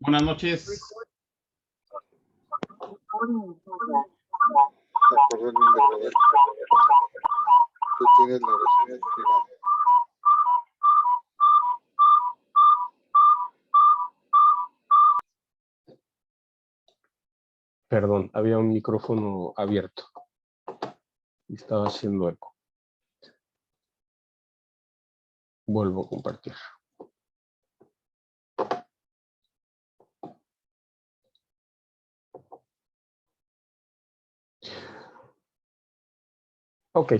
Buenas noches. Tú tienes la versión final. Perdón, había un micrófono abierto y estaba haciendo eco. Vuelvo a compartir. Ok,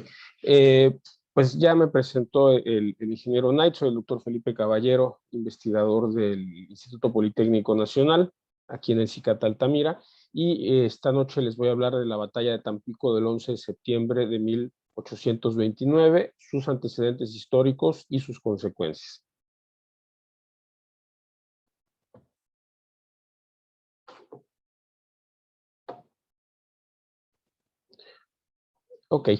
pues ya me presentó el ingeniero Knight, soy el doctor Felipe Caballero, investigador del Instituto Politécnico Nacional, aquí en el CICAT Altamira, y esta noche les voy a hablar de la batalla de Tampico del 11 de septiembre de 1829, sus antecedentes históricos y sus consecuencias. Ok,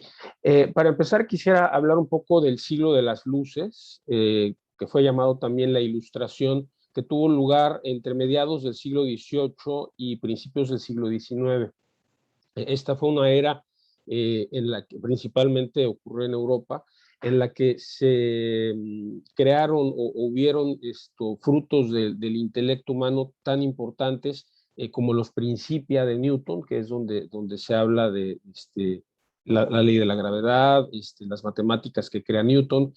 para empezar quisiera hablar un poco del siglo de las luces, que fue llamado también la Ilustración, que tuvo lugar entre mediados del siglo XVIII y principios del siglo XIX. Esta fue una era en la que principalmente ocurrió en Europa, en la que se crearon o hubieron frutos del intelecto humano tan importantes como los Principia de Newton, que es donde se habla de la ley de la gravedad, las matemáticas que crea Newton.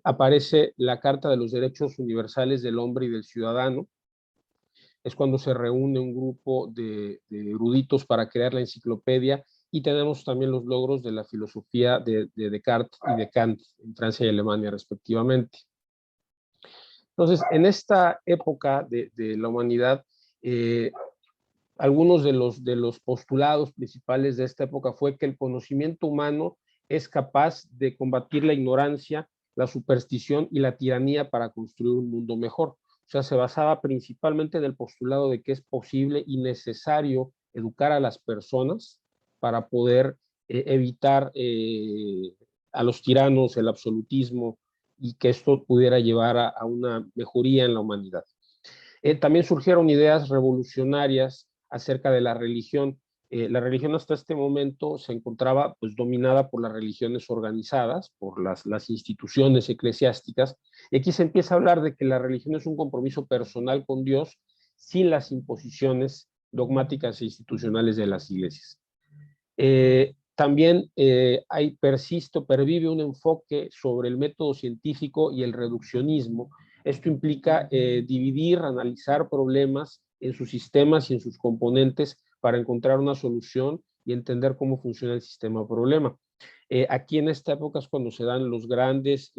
Aparece la Carta de los Derechos Universales del Hombre y del Ciudadano. Es cuando se reúne un grupo de eruditos para crear la enciclopedia, y tenemos también los logros de la filosofía de Descartes y de Kant en Francia y Alemania respectivamente. Entonces, en esta época de la humanidad, algunos de los postulados principales de esta época fue que el conocimiento humano es capaz de combatir la ignorancia, la superstición y la tiranía para construir un mundo mejor. O sea, se basaba principalmente en el postulado de que es posible y necesario educar a las personas para poder evitar a los tiranos, el absolutismo, y que esto pudiera llevar a una mejoría en la humanidad. También surgieron ideas revolucionarias acerca de la religión. La religión hasta este momento se encontraba pues dominada por las religiones organizadas, por las instituciones eclesiásticas, y aquí se empieza a hablar de que la religión es un compromiso personal con Dios sin las imposiciones dogmáticas e institucionales de las iglesias. También pervive un enfoque sobre el método científico y el reduccionismo. Esto implica dividir, analizar problemas en sus sistemas y en sus componentes para encontrar una solución y entender cómo funciona el sistema o problema. Aquí en esta época es cuando se dan los grandes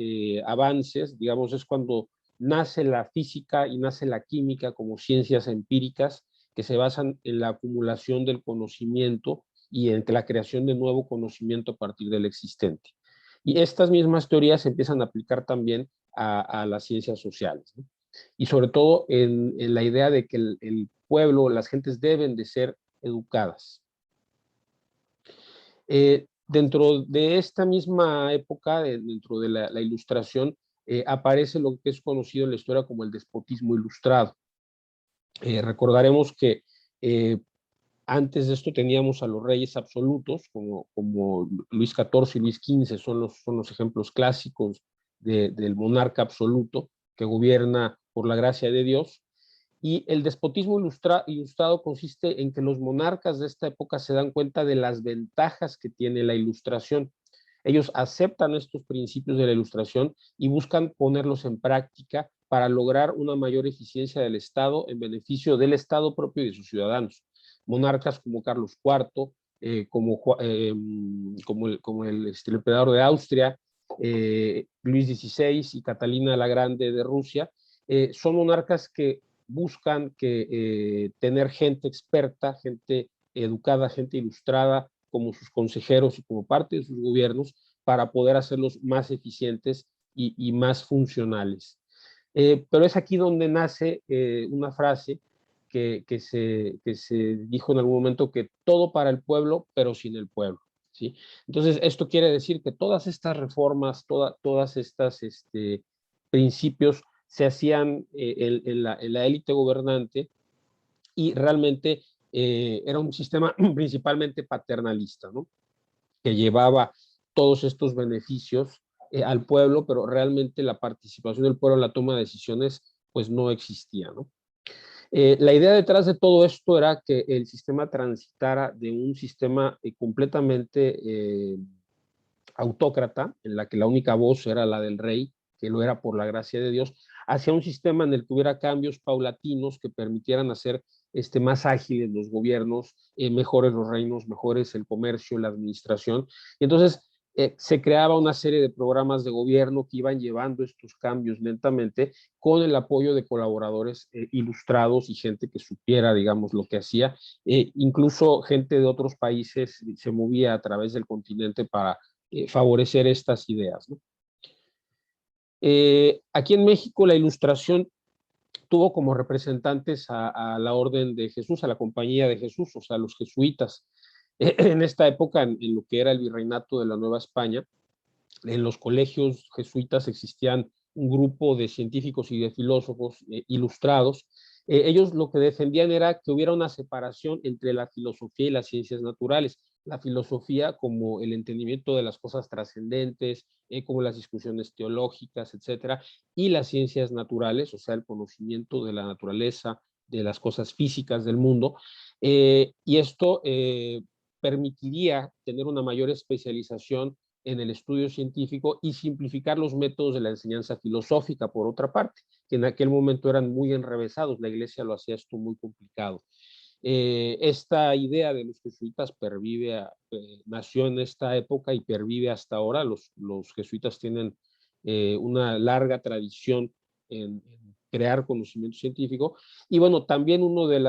avances, digamos, es cuando nace la física y nace la química como ciencias empíricas que se basan en la acumulación del conocimiento y en la creación de nuevo conocimiento a partir del existente. Y estas mismas teorías se empiezan a aplicar también a las ciencias sociales, ¿no? Y sobre todo en la idea de que el pueblo, las gentes deben de ser educadas. Dentro de esta misma época, dentro de la Ilustración, aparece lo que es conocido en la historia como el despotismo ilustrado. Recordaremos que antes de esto teníamos a los reyes absolutos, como Luis XIV y Luis XV, son los ejemplos clásicos del monarca absoluto que gobierna por la gracia de Dios. Y el despotismo ilustrado consiste en que los monarcas de esta época se dan cuenta de las ventajas que tiene la Ilustración. Ellos aceptan estos principios de la Ilustración y buscan ponerlos en práctica para lograr una mayor eficiencia del Estado en beneficio del Estado propio y de sus ciudadanos. Monarcas como Carlos IV, como el emperador de Austria, Luis XVI y Catalina la Grande de Rusia, son monarcas que buscan tener gente experta, gente educada, gente ilustrada como sus consejeros y como parte de sus gobiernos para poder hacerlos más eficientes y más funcionales. Pero es aquí donde nace una frase que se dijo en algún momento, que todo para el pueblo, pero sin el pueblo, ¿sí? Entonces, esto quiere decir que todas estas reformas, todas estas principios se hacían en la élite gobernante y realmente era un sistema principalmente paternalista, ¿no? Que llevaba todos estos beneficios al pueblo, pero realmente la participación del pueblo en la toma de decisiones pues no existía, ¿no? La idea detrás de todo esto era que el sistema transitara de un sistema completamente autócrata, en la que la única voz era la del rey, que lo era por la gracia de Dios, hacia un sistema en el que hubiera cambios paulatinos que permitieran hacer más ágiles los gobiernos, mejores los reinos, mejores el comercio, la administración. Y entonces se creaba una serie de programas de gobierno que iban llevando estos cambios lentamente con el apoyo de colaboradores ilustrados y gente que supiera, digamos, lo que hacía. Incluso gente de otros países se movía a través del continente para favorecer estas ideas, ¿no? Aquí en México la Ilustración tuvo como representantes a la Orden de Jesús, a la Compañía de Jesús, o sea, los jesuitas. En esta época, en lo que era el virreinato de la Nueva España, en los colegios jesuitas existían un grupo de científicos y de filósofos ilustrados. Ellos lo que defendían era que hubiera una separación entre la filosofía y las ciencias naturales. La filosofía como el entendimiento de las cosas trascendentes, como las discusiones teológicas, etcétera, y las ciencias naturales, o sea, el conocimiento de la naturaleza, de las cosas físicas del mundo. Y esto permitiría tener una mayor especialización en el estudio científico y simplificar los métodos de la enseñanza filosófica, por otra parte, que en aquel momento eran muy enrevesados, la iglesia lo hacía esto muy complicado. Esta idea de los jesuitas nació en esta época y pervive hasta ahora. Los jesuitas tienen una larga tradición en crear conocimiento científico. Y bueno, también una de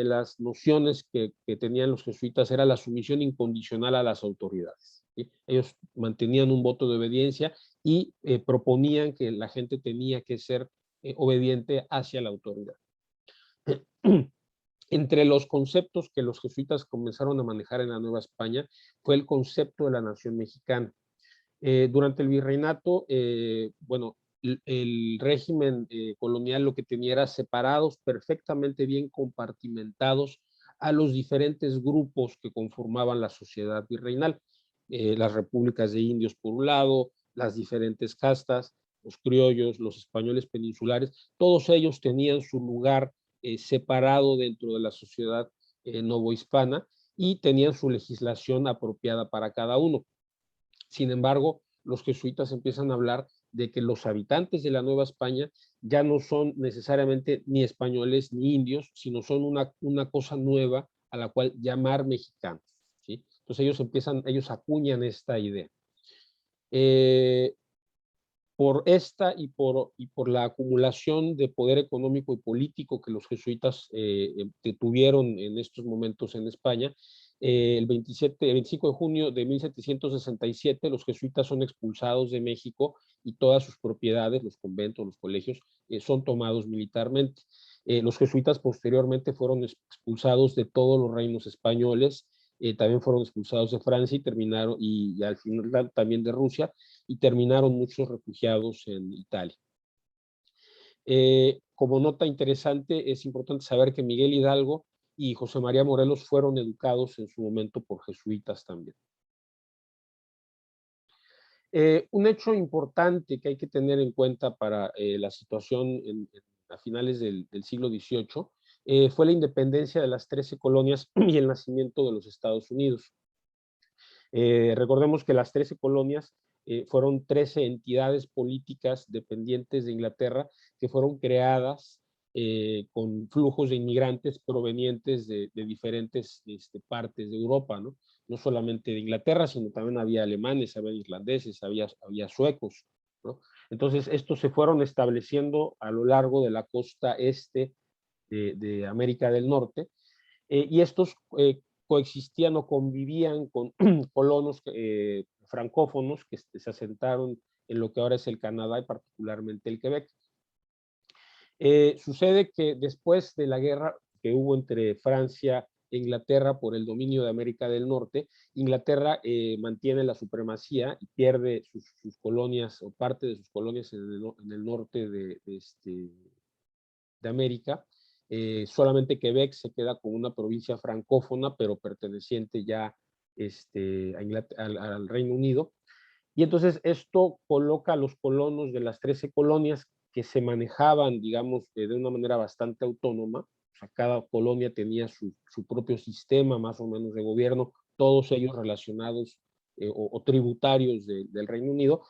las nociones que tenían los jesuitas era la sumisión incondicional a las autoridades, ¿sí? Ellos mantenían un voto de obediencia y proponían que la gente tenía que ser obediente hacia la autoridad. Entre los conceptos que los jesuitas comenzaron a manejar en la Nueva España fue el concepto de la nación mexicana. Durante el virreinato, bueno, el régimen colonial lo que tenía era separados perfectamente bien compartimentados a los diferentes grupos que conformaban la sociedad virreinal. Las repúblicas de indios por un lado, las diferentes castas, los criollos, los españoles peninsulares, todos ellos tenían su lugar separado dentro de la sociedad novohispana y tenían su legislación apropiada para cada uno. Sin embargo, los jesuitas empiezan a hablar de que los habitantes de la Nueva España ya no son necesariamente ni españoles ni indios, sino son una cosa nueva a la cual llamar mexicanos, ¿sí? Entonces ellos acuñan esta idea. Por esta y por la acumulación de poder económico y político que los jesuitas tuvieron en estos momentos en España, el 25 de junio de 1767 los jesuitas son expulsados de México y todas sus propiedades, los conventos, los colegios, son tomados militarmente. Los jesuitas posteriormente fueron expulsados de todos los reinos españoles, también fueron expulsados de Francia y al final también de Rusia, y terminaron muchos refugiados en Italia. Como nota interesante, es importante saber que Miguel Hidalgo y José María Morelos fueron educados en su momento por jesuitas también. Un hecho importante que hay que tener en cuenta para la situación a finales del siglo XVIII fue la independencia de las 13 colonias y el nacimiento de los Estados Unidos. Recordemos que las 13 colonias fueron 13 entidades políticas dependientes de Inglaterra que fueron creadas con flujos de inmigrantes provenientes de diferentes partes de Europa, ¿no? No solamente de Inglaterra, sino también había alemanes, había irlandeses, había suecos, ¿no? Entonces, estos se fueron estableciendo a lo largo de la costa este de América del Norte, y estos coexistían o convivían con colonos francófonos que se asentaron en lo que ahora es el Canadá y particularmente el Quebec. Sucede que después de la guerra que hubo entre Francia Inglaterra por el dominio de América del Norte. Inglaterra mantiene la supremacía y pierde sus colonias o parte de sus colonias en el norte de América. Solamente Quebec se queda como una provincia francófona, pero perteneciente ya al Reino Unido. Y entonces esto coloca a los colonos de las 13 colonias que se manejaban, digamos, de una manera bastante autónoma. O sea, cada colonia tenía su propio sistema más o menos de gobierno, todos ellos relacionados o tributarios del Reino Unido.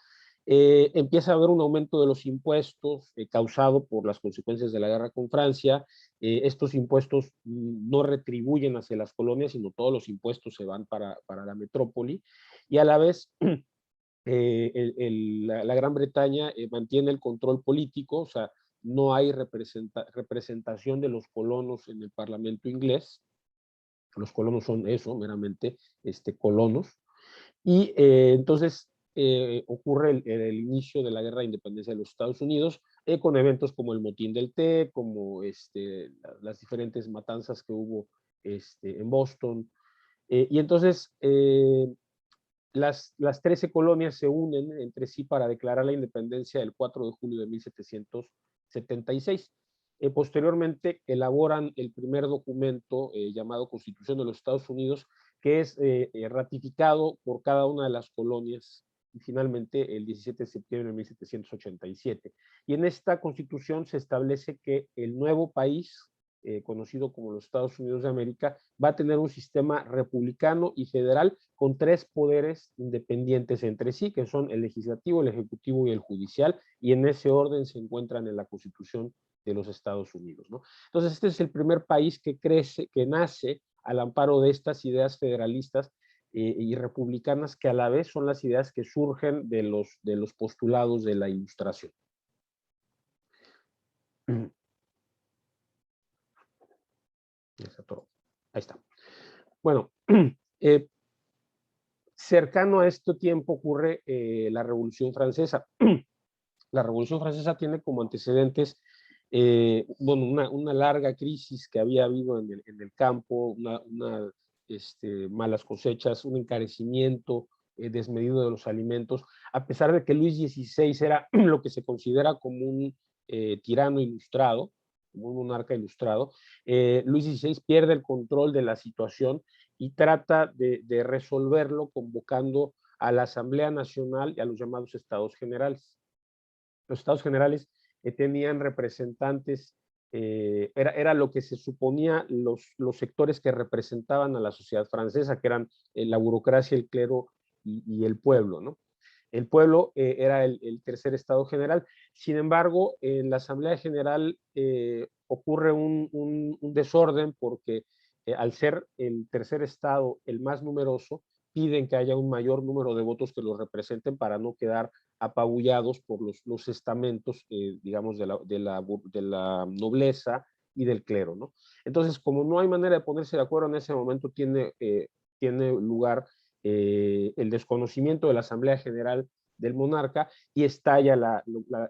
Empieza a haber un aumento de los impuestos causado por las consecuencias de la guerra con Francia. Estos impuestos no retribuyen hacia las colonias, sino todos los impuestos se van para la metrópoli. Y a la vez la Gran Bretaña mantiene el control político, o sea, no hay representación de los colonos en el Parlamento inglés. Los colonos son eso, meramente colonos. Y entonces ocurre el inicio de la Guerra de Independencia de los Estados Unidos, con eventos como el Motín del Té, como las diferentes matanzas que hubo en Boston. Y entonces las 13 colonias se unen entre sí para declarar la independencia el 4 de julio de 1776. Posteriormente elaboran el primer documento llamado Constitución de los Estados Unidos, que es ratificado por cada una de las colonias y finalmente el 17 de septiembre de 1787. Y en esta constitución se establece que el nuevo país, conocido como los Estados Unidos de América, va a tener un sistema republicano y federal con 3 poderes independientes entre sí, que son el legislativo, el ejecutivo y el judicial, y en ese orden se encuentran en la Constitución de los Estados Unidos, ¿no? Entonces, este es el primer país que crece, que nace al amparo de estas ideas federalistas y republicanas, que a la vez son las ideas que surgen de los postulados de la Ilustración. Ahí está. Bueno, cercano a este tiempo ocurre la Revolución Francesa. La Revolución Francesa tiene como antecedentes bueno, una larga crisis que había habido en el campo, malas cosechas, un encarecimiento desmedido de los alimentos, a pesar de que Luis XVI era lo que se considera como un tirano ilustrado, como un monarca ilustrado. Luis XVI pierde el control de la situación y trata de resolverlo convocando a la Asamblea Nacional y a los llamados Estados Generales. Los Estados Generales tenían representantes, era lo que se suponía los sectores que representaban a la sociedad francesa, que eran la burocracia, el clero y el pueblo, ¿no? El pueblo era el tercer Estado General. Sin embargo, en la Asamblea General ocurre un desorden porque al ser el tercer Estado el más numeroso, piden que haya un mayor número de votos que los representen para no quedar apabullados por los estamentos, digamos, de la nobleza y del clero, ¿no? Entonces, como no hay manera de ponerse de acuerdo en ese momento, tiene lugar el desconocimiento de la Asamblea General del monarca y estalla la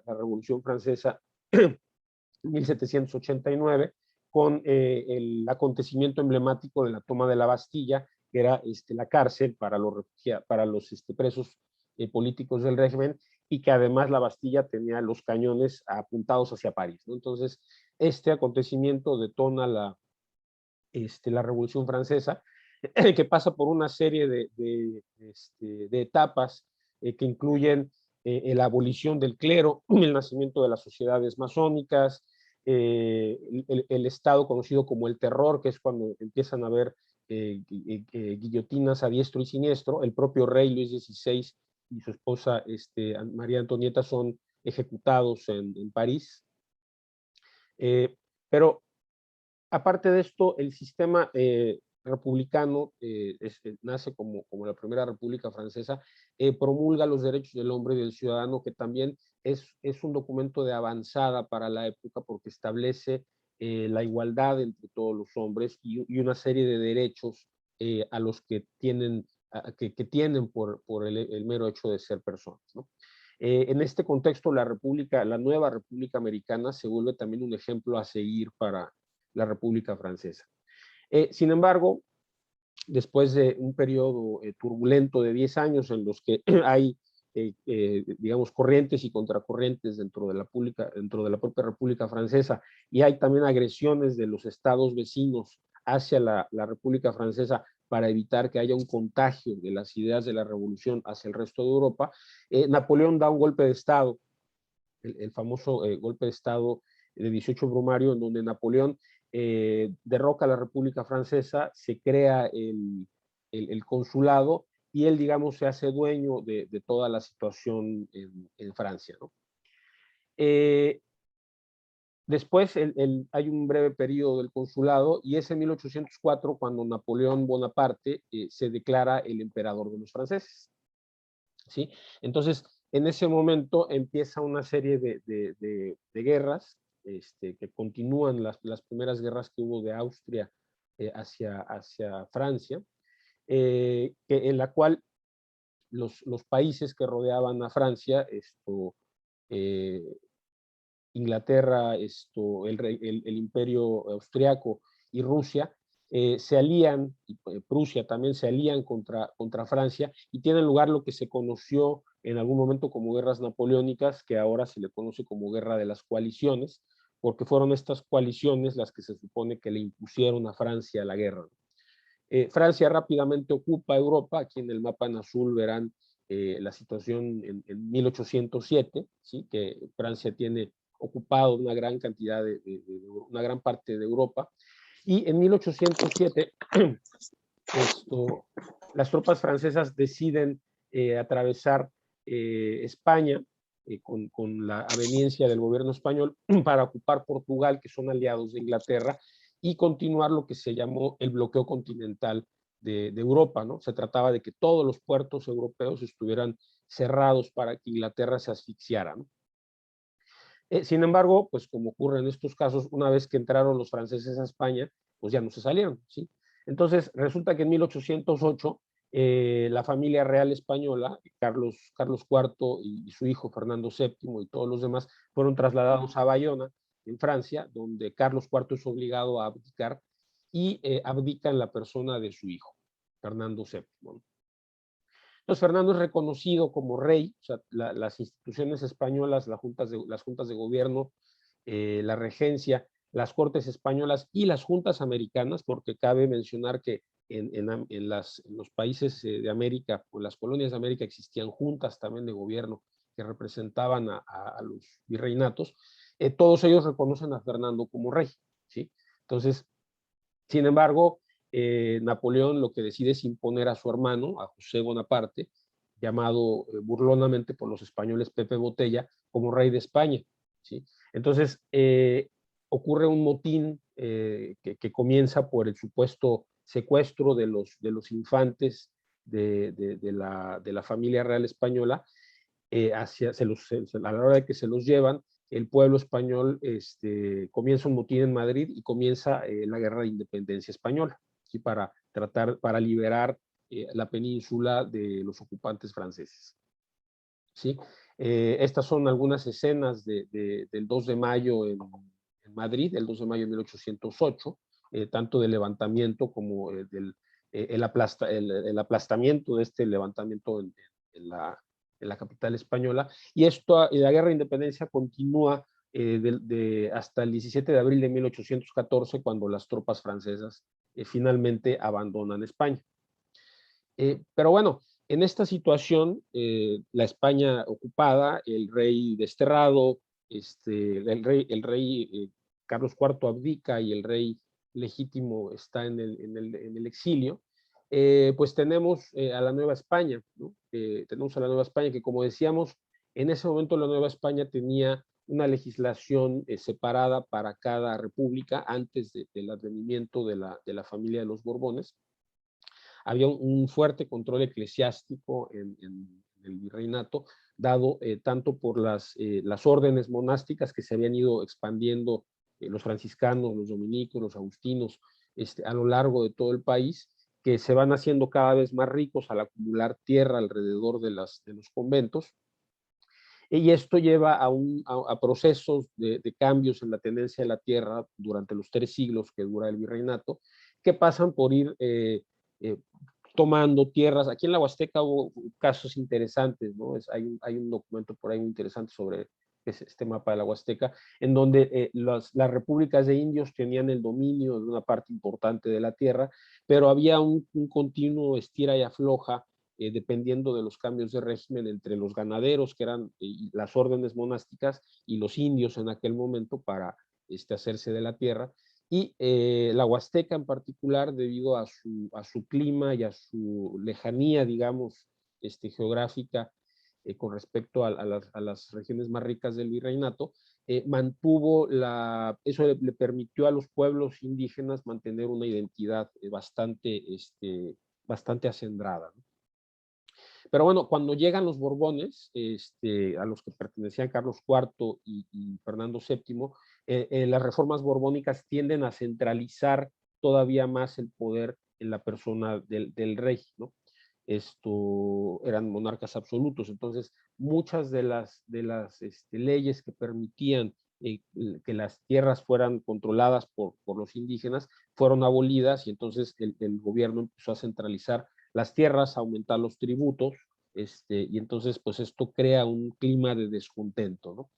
Revolución Francesa en 1789 con el acontecimiento emblemático de la toma de la Bastilla, que era la cárcel para los presos políticos del régimen, y que además la Bastilla tenía los cañones apuntados hacia París, ¿no? Entonces, este acontecimiento detona la Revolución Francesa, que pasa por una serie de etapas que incluyen la abolición del clero, el nacimiento de las sociedades masónicas, el estado conocido como el terror, que es cuando empiezan a haber guillotinas a diestro y siniestro. El propio rey Luis XVI y su esposa María Antonieta son ejecutados en París. Pero aparte de esto, el sistema republicano nace como la primera república francesa, promulga los derechos del hombre y del ciudadano, que también es un documento de avanzada para la época porque establece la igualdad entre todos los hombres y una serie de derechos a los que tienen, que tienen por el mero hecho de ser personas, ¿no? En este contexto, la nueva República Americana se vuelve también un ejemplo a seguir para la República Francesa. Sin embargo, después de un periodo turbulento de 10 años en los que hay, digamos, corrientes y contracorrientes dentro de la propia República Francesa, y hay también agresiones de los estados vecinos hacia la República Francesa para evitar que haya un contagio de las ideas de la revolución hacia el resto de Europa, Napoleón da un golpe de Estado, el famoso golpe de Estado de 18 Brumario, en donde Napoleón derroca a la República Francesa, se crea el consulado y él, digamos, se hace dueño de toda la situación en Francia, ¿no? Después hay un breve periodo del consulado y es en 1804 cuando Napoleón Bonaparte se declara el emperador de los franceses, ¿sí? Entonces, en ese momento empieza una serie de guerras que continúan las primeras guerras que hubo de Austria hacia Francia, en la cual los países que rodeaban a Francia, eh, Inglaterra, el imperio austriaco y Rusia, se alían, y Prusia también se alían contra Francia, y tiene lugar lo que se conoció en algún momento como guerras napoleónicas, que ahora se le conoce como guerra de las coaliciones, porque fueron estas coaliciones las que se supone que le impusieron a Francia la guerra. Francia rápidamente ocupa Europa. Aquí en el mapa en azul verán la situación en 1807, ¿sí? Que Francia tiene ocupado una gran cantidad una gran parte de Europa, y en 1807 las tropas francesas deciden atravesar España con la aveniencia del gobierno español para ocupar Portugal, que son aliados de Inglaterra, y continuar lo que se llamó el bloqueo continental de Europa, ¿no? Se trataba de que todos los puertos europeos estuvieran cerrados para que Inglaterra se asfixiara, ¿no? Sin embargo, pues como ocurre en estos casos, una vez que entraron los franceses a España, pues ya no se salieron, ¿sí? Entonces, resulta que en 1808, la familia real española, Carlos IV y su hijo Fernando VII y todos los demás, fueron trasladados a Bayona, en Francia, donde Carlos IV es obligado a abdicar y abdica en la persona de su hijo, Fernando VII, ¿no? Entonces, Fernando es reconocido como rey. O sea, las instituciones españolas, las juntas de gobierno, la regencia, las cortes españolas y las juntas americanas, porque cabe mencionar que en los países de América, o las colonias de América, existían juntas también de gobierno que representaban a los virreinatos. Todos ellos reconocen a Fernando como rey, ¿sí? Entonces, sin embargo, Napoleón lo que decide es imponer a su hermano, a José Bonaparte, llamado burlonamente por los españoles Pepe Botella, como rey de España, ¿sí? Entonces, ocurre un motín que comienza por el supuesto secuestro de los infantes de la familia real española, a la hora de que se los llevan, el pueblo español comienza un motín en Madrid y comienza la guerra de independencia española, ¿sí? Para liberar la península de los ocupantes franceses, ¿sí? Estas son algunas escenas del 2 de mayo en Madrid, el 2 de mayo de 1808, tanto del levantamiento como el aplastamiento de este levantamiento en la capital española. Y la guerra de independencia continúa hasta el 17 de abril de 1814, cuando las tropas francesas finalmente abandonan España. Pero bueno, en esta situación, la España ocupada, el rey desterrado, el rey Carlos IV abdica y el rey legítimo está en el exilio, pues tenemos a la Nueva España, ¿no? Tenemos a la Nueva España que, como decíamos, en ese momento la Nueva España tenía una legislación separada para cada república antes del advenimiento de la familia de los Borbones. Había un fuerte control eclesiástico en el virreinato, dado tanto por las órdenes monásticas que se habían ido expandiendo, los franciscanos, los dominicos, los agustinos, a lo largo de todo el país, que se van haciendo cada vez más ricos al acumular tierra alrededor de los conventos. Y esto lleva a procesos de cambios en la tendencia de la tierra durante los 3 siglos que dura el virreinato, que pasan por ir tomando tierras. Aquí en la Huasteca hubo casos interesantes, ¿no? Hay un documento por ahí muy interesante sobre este mapa de la Huasteca, en donde las repúblicas de indios tenían el dominio de una parte importante de la tierra, pero había un continuo estira y afloja, dependiendo de los cambios de régimen entre los ganaderos, que eran las órdenes monásticas, y los indios en aquel momento para hacerse de la tierra. Y la Huasteca en particular, debido a su clima y a su lejanía, digamos, geográfica, con respecto a las regiones más ricas del virreinato, mantuvo eso le permitió a los pueblos indígenas mantener una identidad bastante acendrada, ¿no? Pero bueno, cuando llegan los Borbones, a los que pertenecían Carlos IV y Fernando VII, las reformas borbónicas tienden a centralizar todavía más el poder en la persona del rey, ¿no? Eran monarcas absolutos, entonces muchas de las leyes que permitían que las tierras fueran controladas por los indígenas fueron abolidas, y entonces el gobierno empezó a centralizar las tierras, a aumentar los tributos, y entonces pues esto crea un clima de descontento, ¿no?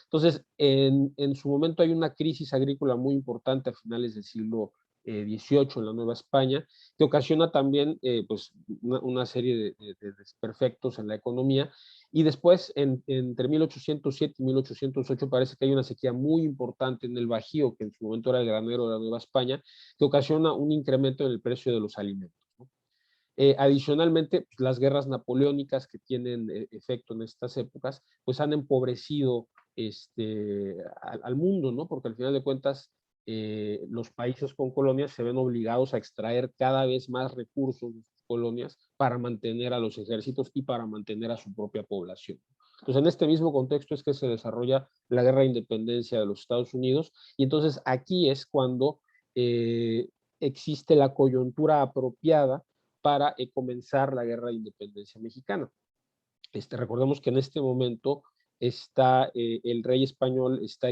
Entonces, en su momento hay una crisis agrícola muy importante a finales del siglo XVIII en la Nueva España, que ocasiona también pues una serie de desperfectos en la economía, y después entre 1807 y 1808 parece que hay una sequía muy importante en el Bajío, que en su momento era el granero de la Nueva España, que ocasiona un incremento en el precio de los alimentos, ¿no? Adicionalmente, pues, las guerras napoleónicas que tienen efecto en estas épocas, pues han empobrecido al mundo, ¿no? Porque al final de cuentas, los países con colonias se ven obligados a extraer cada vez más recursos de sus colonias para mantener a los ejércitos y para mantener a su propia población. Entonces, en este mismo contexto es que se desarrolla la guerra de independencia de los Estados Unidos, y entonces aquí es cuando existe la coyuntura apropiada para comenzar la guerra de independencia mexicana. Recordemos que en este momento está el rey español está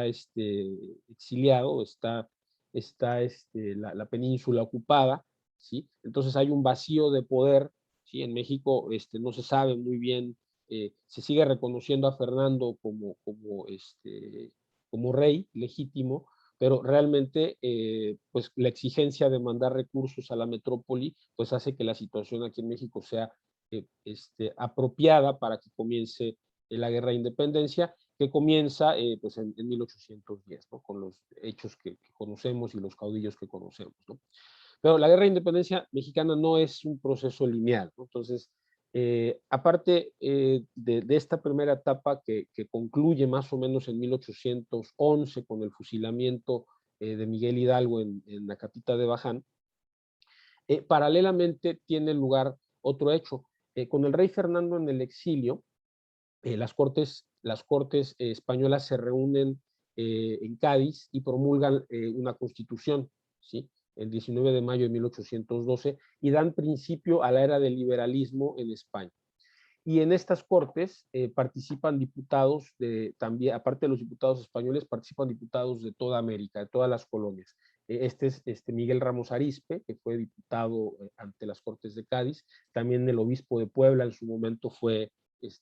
exiliado, está la península ocupada, ¿sí? Entonces hay un vacío de poder, ¿sí? En México no se sabe muy bien, se sigue reconociendo a Fernando como rey legítimo, pero realmente pues la exigencia de mandar recursos a la metrópoli pues hace que la situación aquí en México sea apropiada para que comience la guerra de independencia, que comienza pues en 1810, ¿no? Con los hechos que conocemos y los caudillos que conocemos, ¿no? Pero la guerra de independencia mexicana no es un proceso lineal, ¿no? Entonces, aparte de esta primera etapa que concluye más o menos en 1811 con el fusilamiento de Miguel Hidalgo en la capita de Baján, paralelamente tiene lugar otro hecho. Con el rey Fernando en el exilio, las cortes españolas se reúnen en Cádiz y promulgan una constitución, ¿sí? El 19 de mayo de 1812, y dan principio a la era del liberalismo en España. Y en estas cortes participan diputados también, aparte de los diputados españoles, participan diputados de toda América, de todas las colonias. Este es Miguel Ramos Arizpe, que fue diputado ante las Cortes de Cádiz. También el obispo de Puebla en su momento fue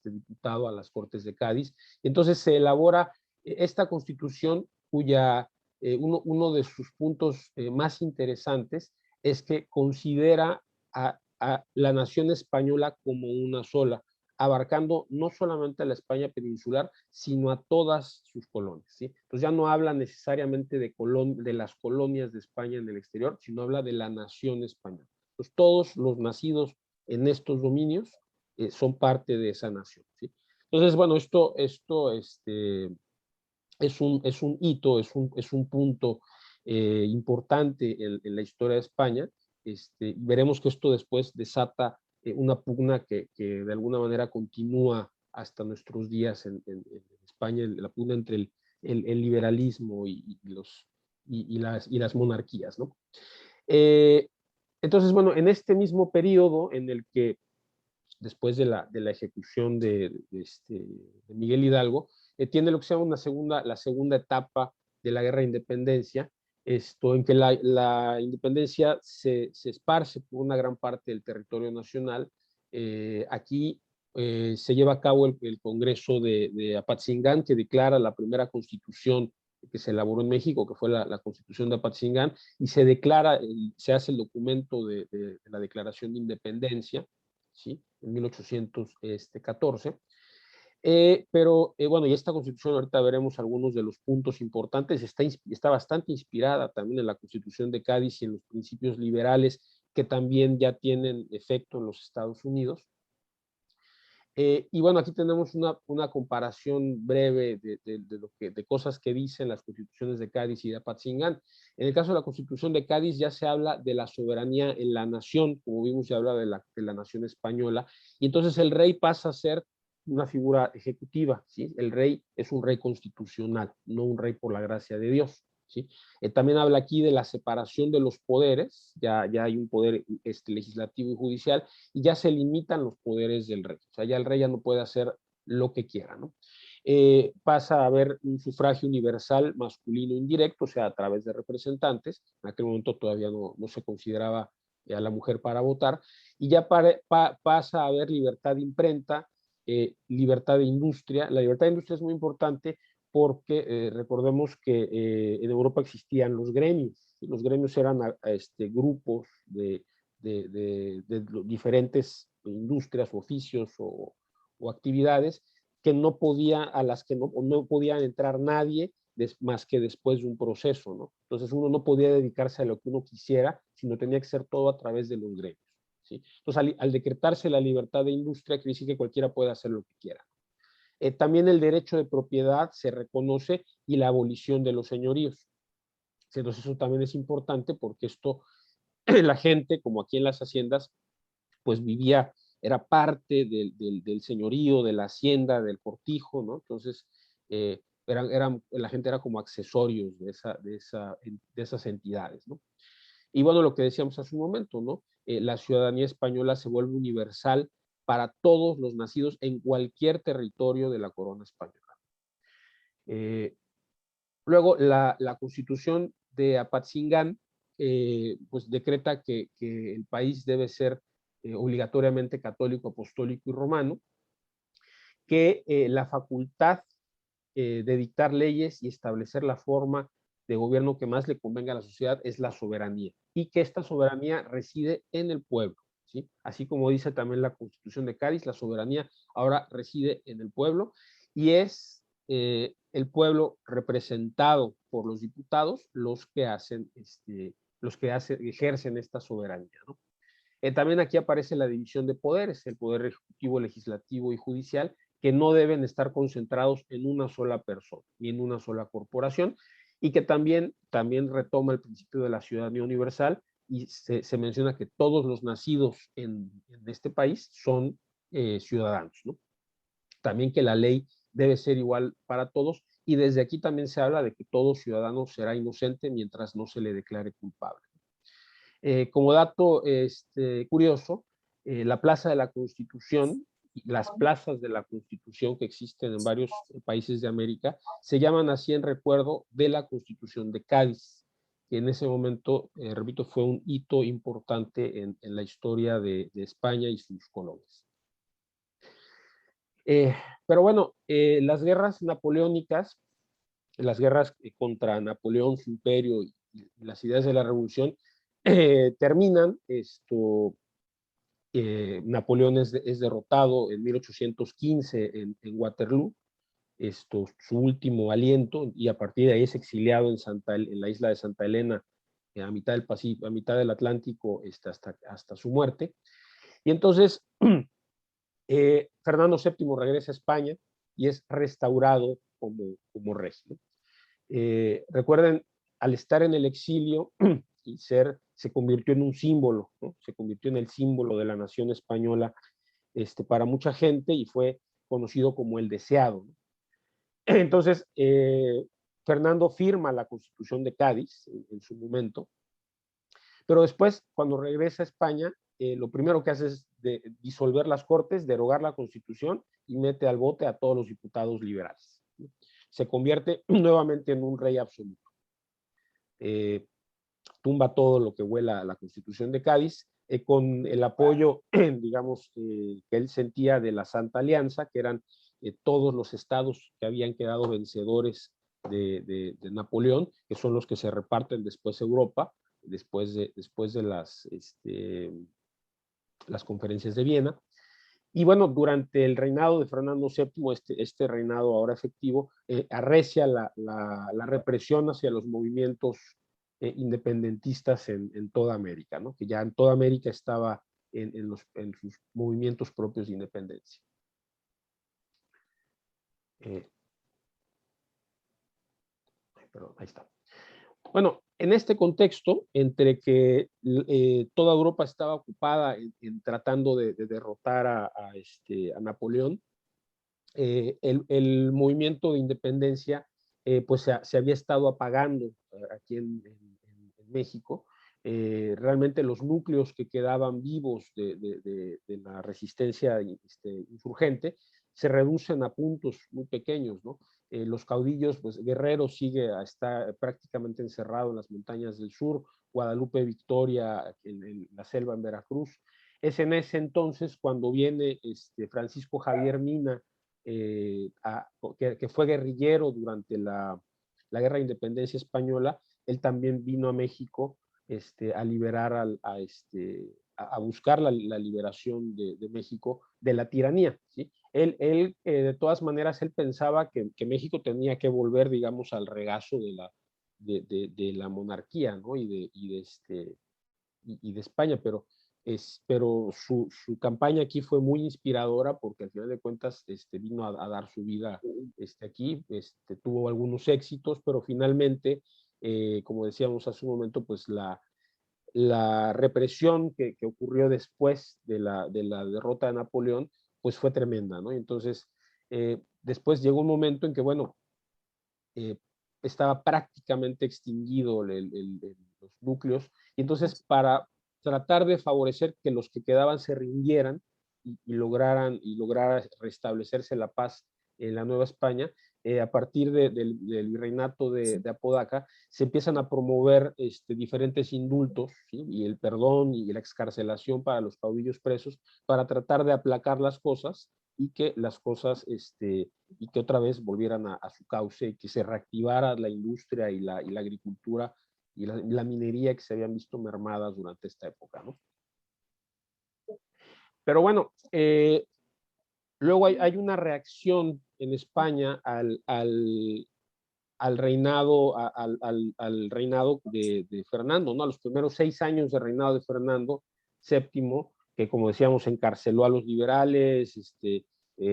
diputado a las Cortes de Cádiz. Entonces se elabora esta constitución cuya uno de sus puntos más interesantes es que considera a la nación española como una sola, abarcando no solamente a la España peninsular, sino a todas sus colonias, ¿sí? Entonces ya no habla necesariamente de las colonias de España en el exterior, sino habla de la nación española. Entonces todos los nacidos en estos dominios son parte de esa nación, ¿sí? Entonces, bueno, esto es un hito, es un punto importante en la historia de España. Veremos que esto después desata una pugna que de alguna manera continúa hasta nuestros días en España, la pugna entre el liberalismo y las monarquías, ¿no? Entonces, bueno, en este mismo periodo en el que después de la ejecución de Miguel Hidalgo, tiene lo que se llama la segunda etapa de la guerra de independencia, en que la independencia se esparce por una gran parte del territorio nacional. Aquí se lleva a cabo el Congreso de Apatzingán, que declara la primera constitución que se elaboró en México, que fue la Constitución de Apatzingán, y se declara, se hace el documento de la Declaración de Independencia, ¿sí? En 1814. Pero bueno, y esta constitución, ahorita veremos algunos de los puntos importantes, está bastante inspirada también en la Constitución de Cádiz y en los principios liberales que también ya tienen efecto en los Estados Unidos. Y bueno, aquí tenemos una comparación breve de cosas que dicen las constituciones de Cádiz y de Apatzingán. En el caso de la Constitución de Cádiz ya se habla de la soberanía en la nación, como vimos, se habla de la nación española, y entonces el rey pasa a ser una figura ejecutiva, ¿sí? El rey es un rey constitucional, no un rey por la gracia de Dios, ¿sí? También habla aquí de la separación de los poderes, ya hay un poder legislativo y judicial, y ya se limitan los poderes del rey. O sea, ya el rey ya no puede hacer lo que quiera, ¿no? Pasa a haber un sufragio universal masculino indirecto, o sea, a través de representantes. En aquel momento todavía no se consideraba a la mujer para votar, y ya pasa a haber libertad de imprenta, libertad de industria. La libertad de industria es muy importante porque recordemos que en Europa existían los gremios. Los gremios eran grupos de diferentes industrias, oficios o actividades que a las que no podía entrar nadie más que después de un proceso, ¿no? Entonces uno no podía dedicarse a lo que uno quisiera, sino tenía que ser todo a través de los gremios, ¿sí? Entonces al decretarse la libertad de industria, quiere decir que cualquiera puede hacer lo que quiera. También el derecho de propiedad se reconoce y la abolición de los señoríos. Entonces eso también es importante porque esto, la gente, como aquí en las haciendas, pues vivía, era parte del señorío, de la hacienda, del cortijo, ¿no? Entonces, la gente era como accesorios de esas entidades, ¿no? Y bueno, lo que decíamos hace un momento, ¿no? La ciudadanía española se vuelve universal para todos los nacidos en cualquier territorio de la corona española. Luego, la Constitución de Apatzingán pues decreta que el país debe ser obligatoriamente católico, apostólico y romano, que la facultad de dictar leyes y establecer la forma de gobierno que más le convenga a la sociedad es la soberanía, y que esta soberanía reside en el pueblo, ¿sí? Así como dice también la Constitución de Cádiz, la soberanía ahora reside en el pueblo, y es el pueblo representado por los diputados los que ejercen esta soberanía, ¿no? También aquí aparece la división de poderes, el poder ejecutivo, legislativo y judicial, que no deben estar concentrados en una sola persona ni en una sola corporación, y que también retoma el principio de la ciudadanía universal, y se menciona que todos los nacidos en este país son ciudadanos, ¿no? También que la ley debe ser igual para todos, y desde aquí también se habla de que todo ciudadano será inocente mientras no se le declare culpable. Como dato curioso, la Plaza de la Constitución, las plazas de la Constitución que existen en varios países de América, se llaman así en recuerdo de la Constitución de Cádiz, que en ese momento, repito, fue un hito importante en la historia de España y sus colonias. Pero bueno, las guerras napoleónicas, las guerras contra Napoleón, su imperio y las ideas de la revolución, terminan. Napoleón es derrotado en 1815 en Waterloo, su último aliento, y a partir de ahí es exiliado en la isla de Santa Elena, a mitad del Pacífico, a mitad del Atlántico, hasta su muerte. Y entonces Fernando VII regresa a España y es restaurado como rey, ¿no? Recuerden, al estar en el exilio y se convirtió en un símbolo, ¿no? Se convirtió en el símbolo de la nación española para mucha gente, y fue conocido como el deseado, ¿no? Entonces, Fernando firma la Constitución de Cádiz en su momento, pero después, cuando regresa a España, lo primero que hace es disolver las Cortes, derogar la Constitución, y mete al bote a todos los diputados liberales, ¿no? Se convierte nuevamente en un rey absoluto. tumba todo lo que huela a la Constitución de Cádiz, con el apoyo, digamos, que él sentía de la Santa Alianza, que eran todos los estados que habían quedado vencedores de Napoleón, que son los que se reparten después Europa, después de las conferencias de Viena. Y bueno, durante el reinado de Fernando VII, este reinado ahora efectivo, arrecia la represión hacia los movimientos independentistas en toda América, ¿no? Que ya en toda América estaba en sus movimientos propios de independencia. Perdón, ahí está. Bueno, en este contexto, entre que toda Europa estaba ocupada en tratando de derrotar a Napoleón, el movimiento de independencia pues se había estado apagando aquí en México. Realmente los núcleos que quedaban vivos de la resistencia insurgente se reducen a puntos muy pequeños, ¿no? Los caudillos, pues Guerrero está prácticamente encerrado en las montañas del sur, Guadalupe Victoria en la selva en Veracruz. Es en ese entonces cuando viene Francisco Javier Mina, que fue guerrillero durante la Guerra de Independencia Española. Él también vino a México a liberar, a buscar la liberación de México de la tiranía, ¿sí? Él de todas maneras, él pensaba que México tenía que volver, digamos, al regazo de la monarquía, ¿no? y de España, pero su campaña aquí fue muy inspiradora porque al final de cuentas vino a dar su vida aquí, tuvo algunos éxitos, pero finalmente, como decíamos hace un momento, pues la represión que ocurrió después de la derrota de Napoleón, pues fue tremenda, ¿no? Entonces, después llegó un momento en que, bueno, estaba prácticamente extinguido los núcleos, y entonces para tratar de favorecer que los que quedaban se rindieran y lograra restablecerse la paz en la Nueva España, a partir del virreinato de Apodaca, se empiezan a promover diferentes indultos, ¿sí? Y el perdón y la excarcelación para los caudillos presos, para tratar de aplacar las cosas y que las cosas, y que otra vez volvieran a su cauce, y que se reactivara la industria y la agricultura y la minería que se habían visto mermadas durante esta época, ¿no? Pero bueno, luego hay una reacción en España al reinado, al reinado de Fernando, ¿no? A los primeros 6 años de reinado de Fernando VII, que como decíamos encarceló a los liberales,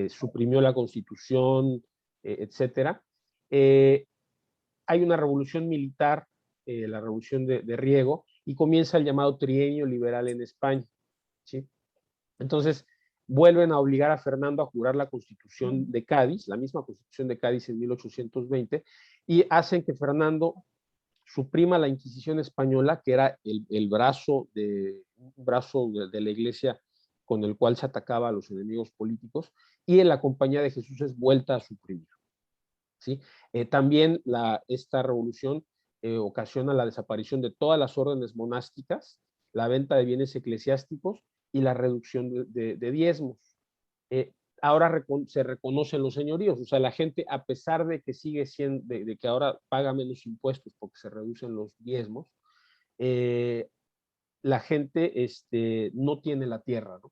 suprimió la Constitución, etcétera. Hay una revolución militar, la revolución de Riego, y comienza el llamado trienio liberal en España, ¿sí? Entonces, vuelven a obligar a Fernando a jurar la Constitución de Cádiz, la misma Constitución de Cádiz en 1820, y hacen que Fernando suprima la Inquisición española, que era el brazo de la Iglesia con el cual se atacaba a los enemigos políticos, y en la Compañía de Jesús es vuelta a suprimir, ¿sí? También esta revolución ocasiona la desaparición de todas las órdenes monásticas, la venta de bienes eclesiásticos y la reducción de diezmos. Ahora se reconocen los señoríos, o sea, la gente, a pesar de que sigue siendo, de que ahora paga menos impuestos porque se reducen los diezmos, la gente no tiene la tierra, ¿no?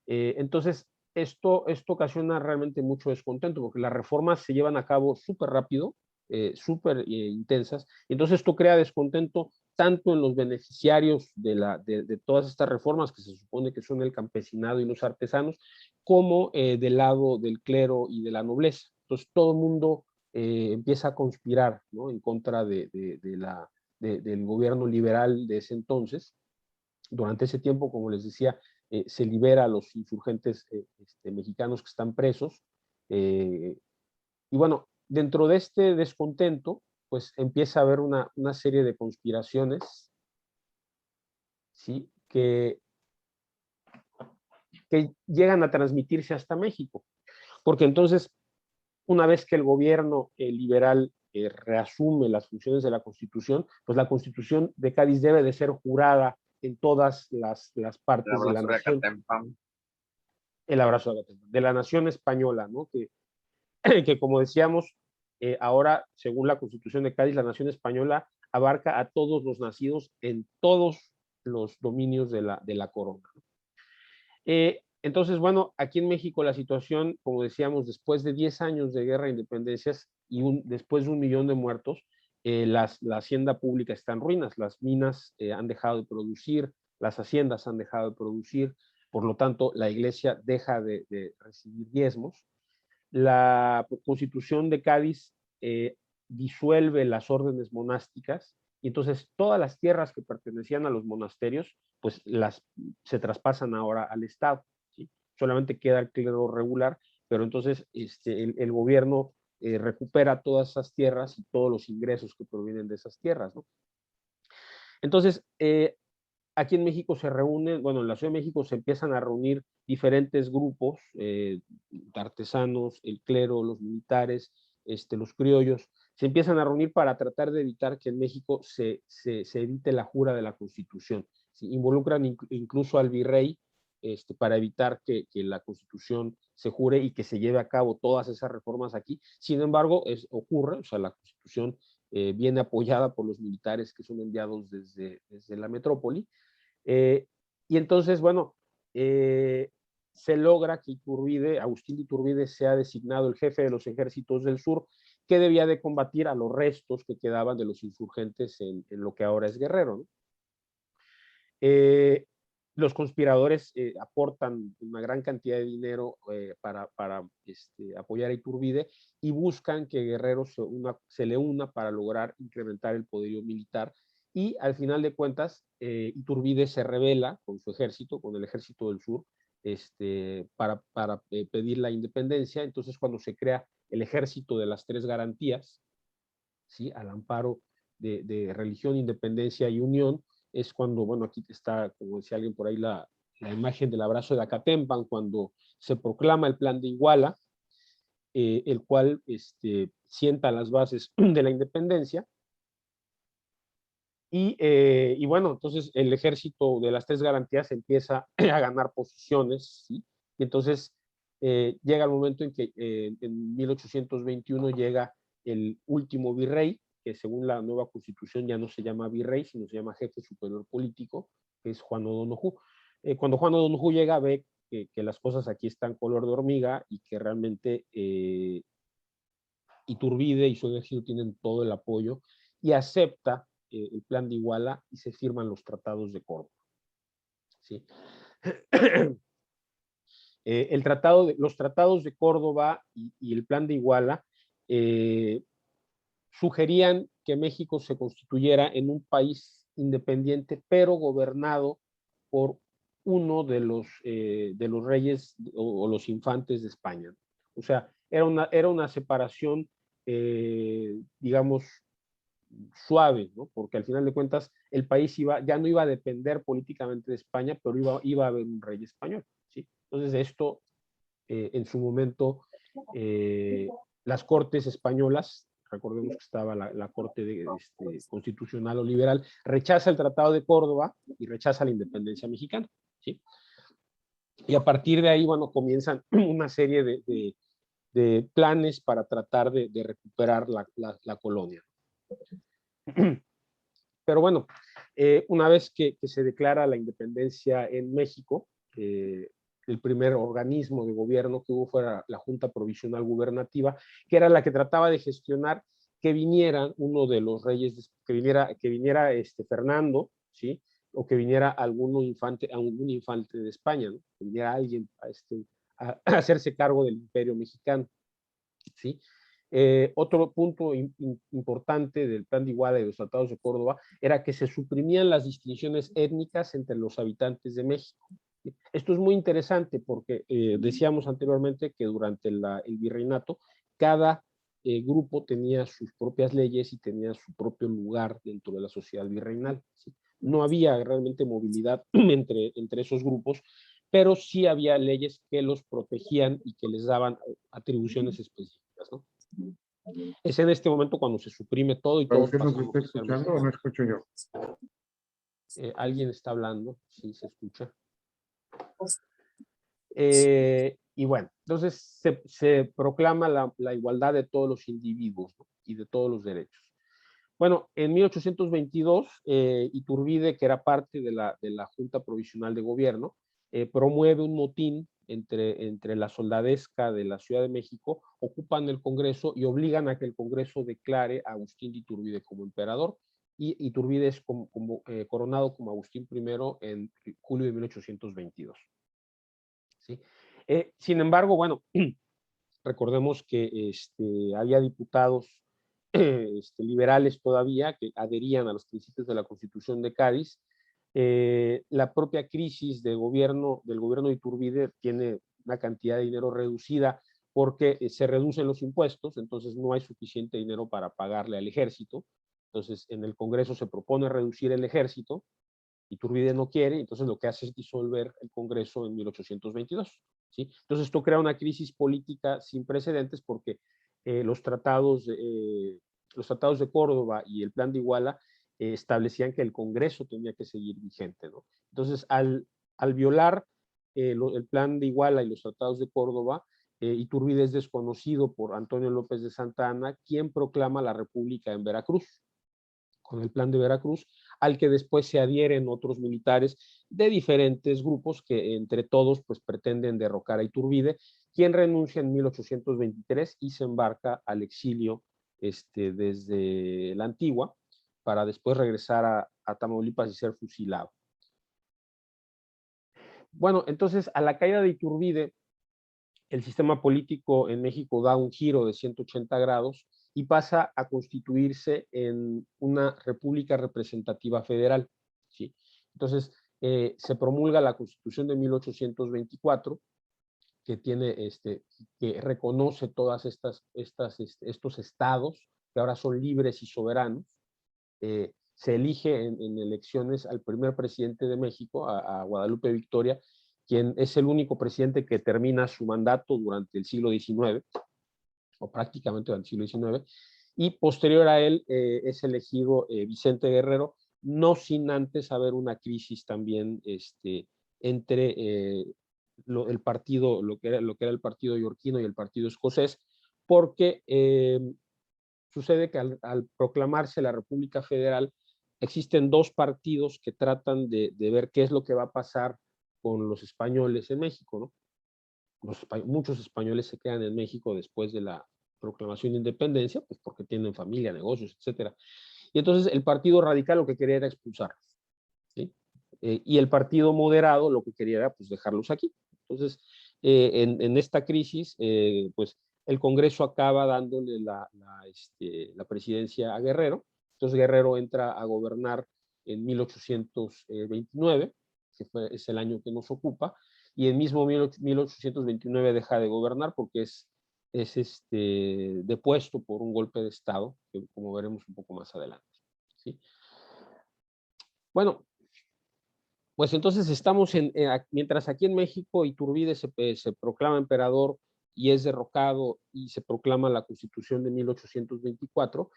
Entonces, esto ocasiona realmente mucho descontento porque las reformas se llevan a cabo súper rápido, súper intensas, y entonces esto crea descontento tanto en los beneficiarios de todas estas reformas, que se supone que son el campesinado y los artesanos, como del lado del clero y de la nobleza. Entonces todo el mundo empieza a conspirar, ¿no? En contra del gobierno liberal de ese entonces. Durante ese tiempo, como les decía, se libera a los insurgentes mexicanos que están presos. Y bueno, dentro de este descontento, pues empieza a haber una serie de conspiraciones, ¿sí? que llegan a transmitirse hasta México. Porque entonces, una vez que el gobierno liberal reasume las funciones de la Constitución, pues la Constitución de Cádiz debe de ser jurada en todas las partes de la nación. El abrazo de la nación española, ¿no? Que como decíamos, ahora, según la Constitución de Cádiz, la nación española abarca a todos los nacidos en todos los dominios de la corona. Entonces, bueno, aquí en México la situación, como decíamos, después de 10 años de guerra de independencias y después de 1 millón de muertos, la hacienda pública está en ruinas, las minas han dejado de producir, las haciendas han dejado de producir, por lo tanto, la iglesia deja de recibir diezmos. La Constitución de Cádiz disuelve las órdenes monásticas y entonces todas las tierras que pertenecían a los monasterios pues se traspasan ahora al Estado, ¿sí? Solamente queda el clero regular, pero entonces el gobierno recupera todas esas tierras y todos los ingresos que provienen de esas tierras, ¿no? Entonces, aquí en México se reúnen, bueno, en la Ciudad de México se empiezan a reunir diferentes grupos, artesanos, el clero, los militares, los criollos, se empiezan a reunir para tratar de evitar que en México se evite la jura de la Constitución. ¿Sí? Involucran incluso al virrey para evitar que la Constitución se jure y que se lleve a cabo todas esas reformas aquí. Sin embargo, ocurre, o sea, la Constitución viene apoyada por los militares que son enviados desde la metrópoli. Y entonces, bueno, se logra que Agustín de Iturbide sea designado el jefe de los ejércitos del sur, que debía de combatir a los restos que quedaban de los insurgentes en lo que ahora es Guerrero, ¿no? Los conspiradores aportan una gran cantidad de dinero para apoyar a Iturbide y buscan que Guerrero se le una para lograr incrementar el poderío militar. Y al final de cuentas, Iturbide se rebela con su ejército, con el ejército del sur, para pedir la independencia. Entonces, cuando se crea el ejército de las 3 garantías, ¿sí? Al amparo de religión, independencia y unión, es cuando, bueno, aquí está, como decía alguien por ahí, la imagen del abrazo de Acatempan, cuando se proclama el plan de Iguala, el cual sienta las bases de la independencia. Y bueno, entonces el ejército de las 3 garantías empieza a ganar posiciones, ¿sí? Y entonces llega el momento en que en 1821 llega el último virrey, que según la nueva constitución ya no se llama virrey, sino se llama jefe superior político, que es Juan O'Donojú. Cuando Juan O'Donojú llega, ve que las cosas aquí están color de hormiga y que realmente Iturbide y su ejército tienen todo el apoyo y acepta el plan de Iguala y se firman los tratados de Córdoba. ¿Sí? Los tratados de Córdoba y el plan de Iguala sugerían que México se constituyera en un país independiente, pero gobernado por uno de los reyes o los infantes de España. O sea, era una separación, digamos, suave, ¿no? Porque al final de cuentas el país ya no iba a depender políticamente de España, pero iba a haber un rey español, ¿sí? Entonces esto, en su momento, las cortes españolas, recordemos que estaba la corte constitucional o liberal, rechaza el Tratado de Córdoba y rechaza la independencia mexicana, ¿sí? Y a partir de ahí, bueno, comienzan una serie de planes para tratar de recuperar la colonia. Pero bueno, una vez que se declara la independencia en México, el primer organismo de gobierno que hubo fue la Junta Provisional Gubernativa, que era la que trataba de gestionar que viniera uno de los reyes, que viniera Fernando, ¿sí? O que viniera algún infante de España, ¿no? Que viniera alguien a hacerse cargo del imperio mexicano, ¿sí? Otro punto importante del plan de Iguala y de los tratados de Córdoba era que se suprimían las distinciones étnicas entre los habitantes de México. Esto es muy interesante porque decíamos anteriormente que durante el virreinato cada grupo tenía sus propias leyes y tenía su propio lugar dentro de la sociedad virreinal, ¿sí? No había realmente movilidad entre esos grupos, pero sí había leyes que los protegían y que les daban atribuciones específicas, ¿no? Es en este momento cuando se suprime todo y todos ¿Usted nos pasamos está a ser escuchando o mexicanos. no escucho yo? Alguien está hablando, sí se escucha. Y bueno, entonces se proclama la igualdad de todos los individuos, ¿no? Y de todos los derechos. Bueno, en 1822, Iturbide, que era parte de la Junta Provisional de Gobierno, promueve un motín entre la soldadesca de la Ciudad de México, ocupan el Congreso y obligan a que el Congreso declare a Agustín de Iturbide como emperador, y Iturbide es coronado como Agustín I en julio de 1822. ¿Sí? Sin embargo, bueno, recordemos que había diputados liberales todavía que adherían a los principios de la Constitución de Cádiz. La propia crisis del gobierno de Iturbide tiene una cantidad de dinero reducida porque se reducen los impuestos, entonces no hay suficiente dinero para pagarle al ejército. Entonces en el Congreso se propone reducir el ejército, Iturbide no quiere, entonces lo que hace es disolver el Congreso en 1822. ¿Sí? Entonces esto crea una crisis política sin precedentes porque los tratados de Córdoba y el Plan de Iguala establecían que el Congreso tenía que seguir vigente, ¿no? Entonces, al violar el Plan de Iguala y los tratados de Córdoba, Iturbide es desconocido por Antonio López de Santa Anna, quien proclama la República en Veracruz, con el Plan de Veracruz, al que después se adhieren otros militares de diferentes grupos que entre todos pues pretenden derrocar a Iturbide, quien renuncia en 1823 y se embarca al exilio desde la Antigua para después regresar a Tamaulipas y ser fusilado. Bueno, entonces a la caída de Iturbide, el sistema político en México da un giro de 180 grados y pasa a constituirse en una república representativa federal. ¿Sí? Entonces, se promulga la Constitución de 1824, que que reconoce todas estos estados, que ahora son libres y soberanos. Se elige en elecciones al primer presidente de México, a Guadalupe Victoria, quien es el único presidente que termina su mandato durante el siglo XIX, o prácticamente durante el siglo XIX, y posterior a él es elegido Vicente Guerrero, no sin antes haber una crisis también entre el partido, lo que era el partido yorquino y el partido escocés, porque sucede que al proclamarse la República Federal, existen dos partidos que tratan de ver qué es lo que va a pasar con los españoles en México, ¿no? Muchos españoles se quedan en México después de la proclamación de independencia, pues porque tienen familia, negocios, etcétera. Y entonces el Partido Radical lo que quería era expulsarlos, ¿sí? Y el Partido Moderado lo que quería era pues dejarlos aquí. Entonces, en esta crisis, pues el Congreso acaba dándole la presidencia a Guerrero. Entonces Guerrero entra a gobernar en 1829, que es el año que nos ocupa, y en mismo 1829 deja de gobernar porque es depuesto por un golpe de Estado, que como veremos un poco más adelante. ¿Sí? Bueno, pues entonces estamos mientras aquí en México Iturbide se proclama emperador y es derrocado y se proclama la Constitución de 1824,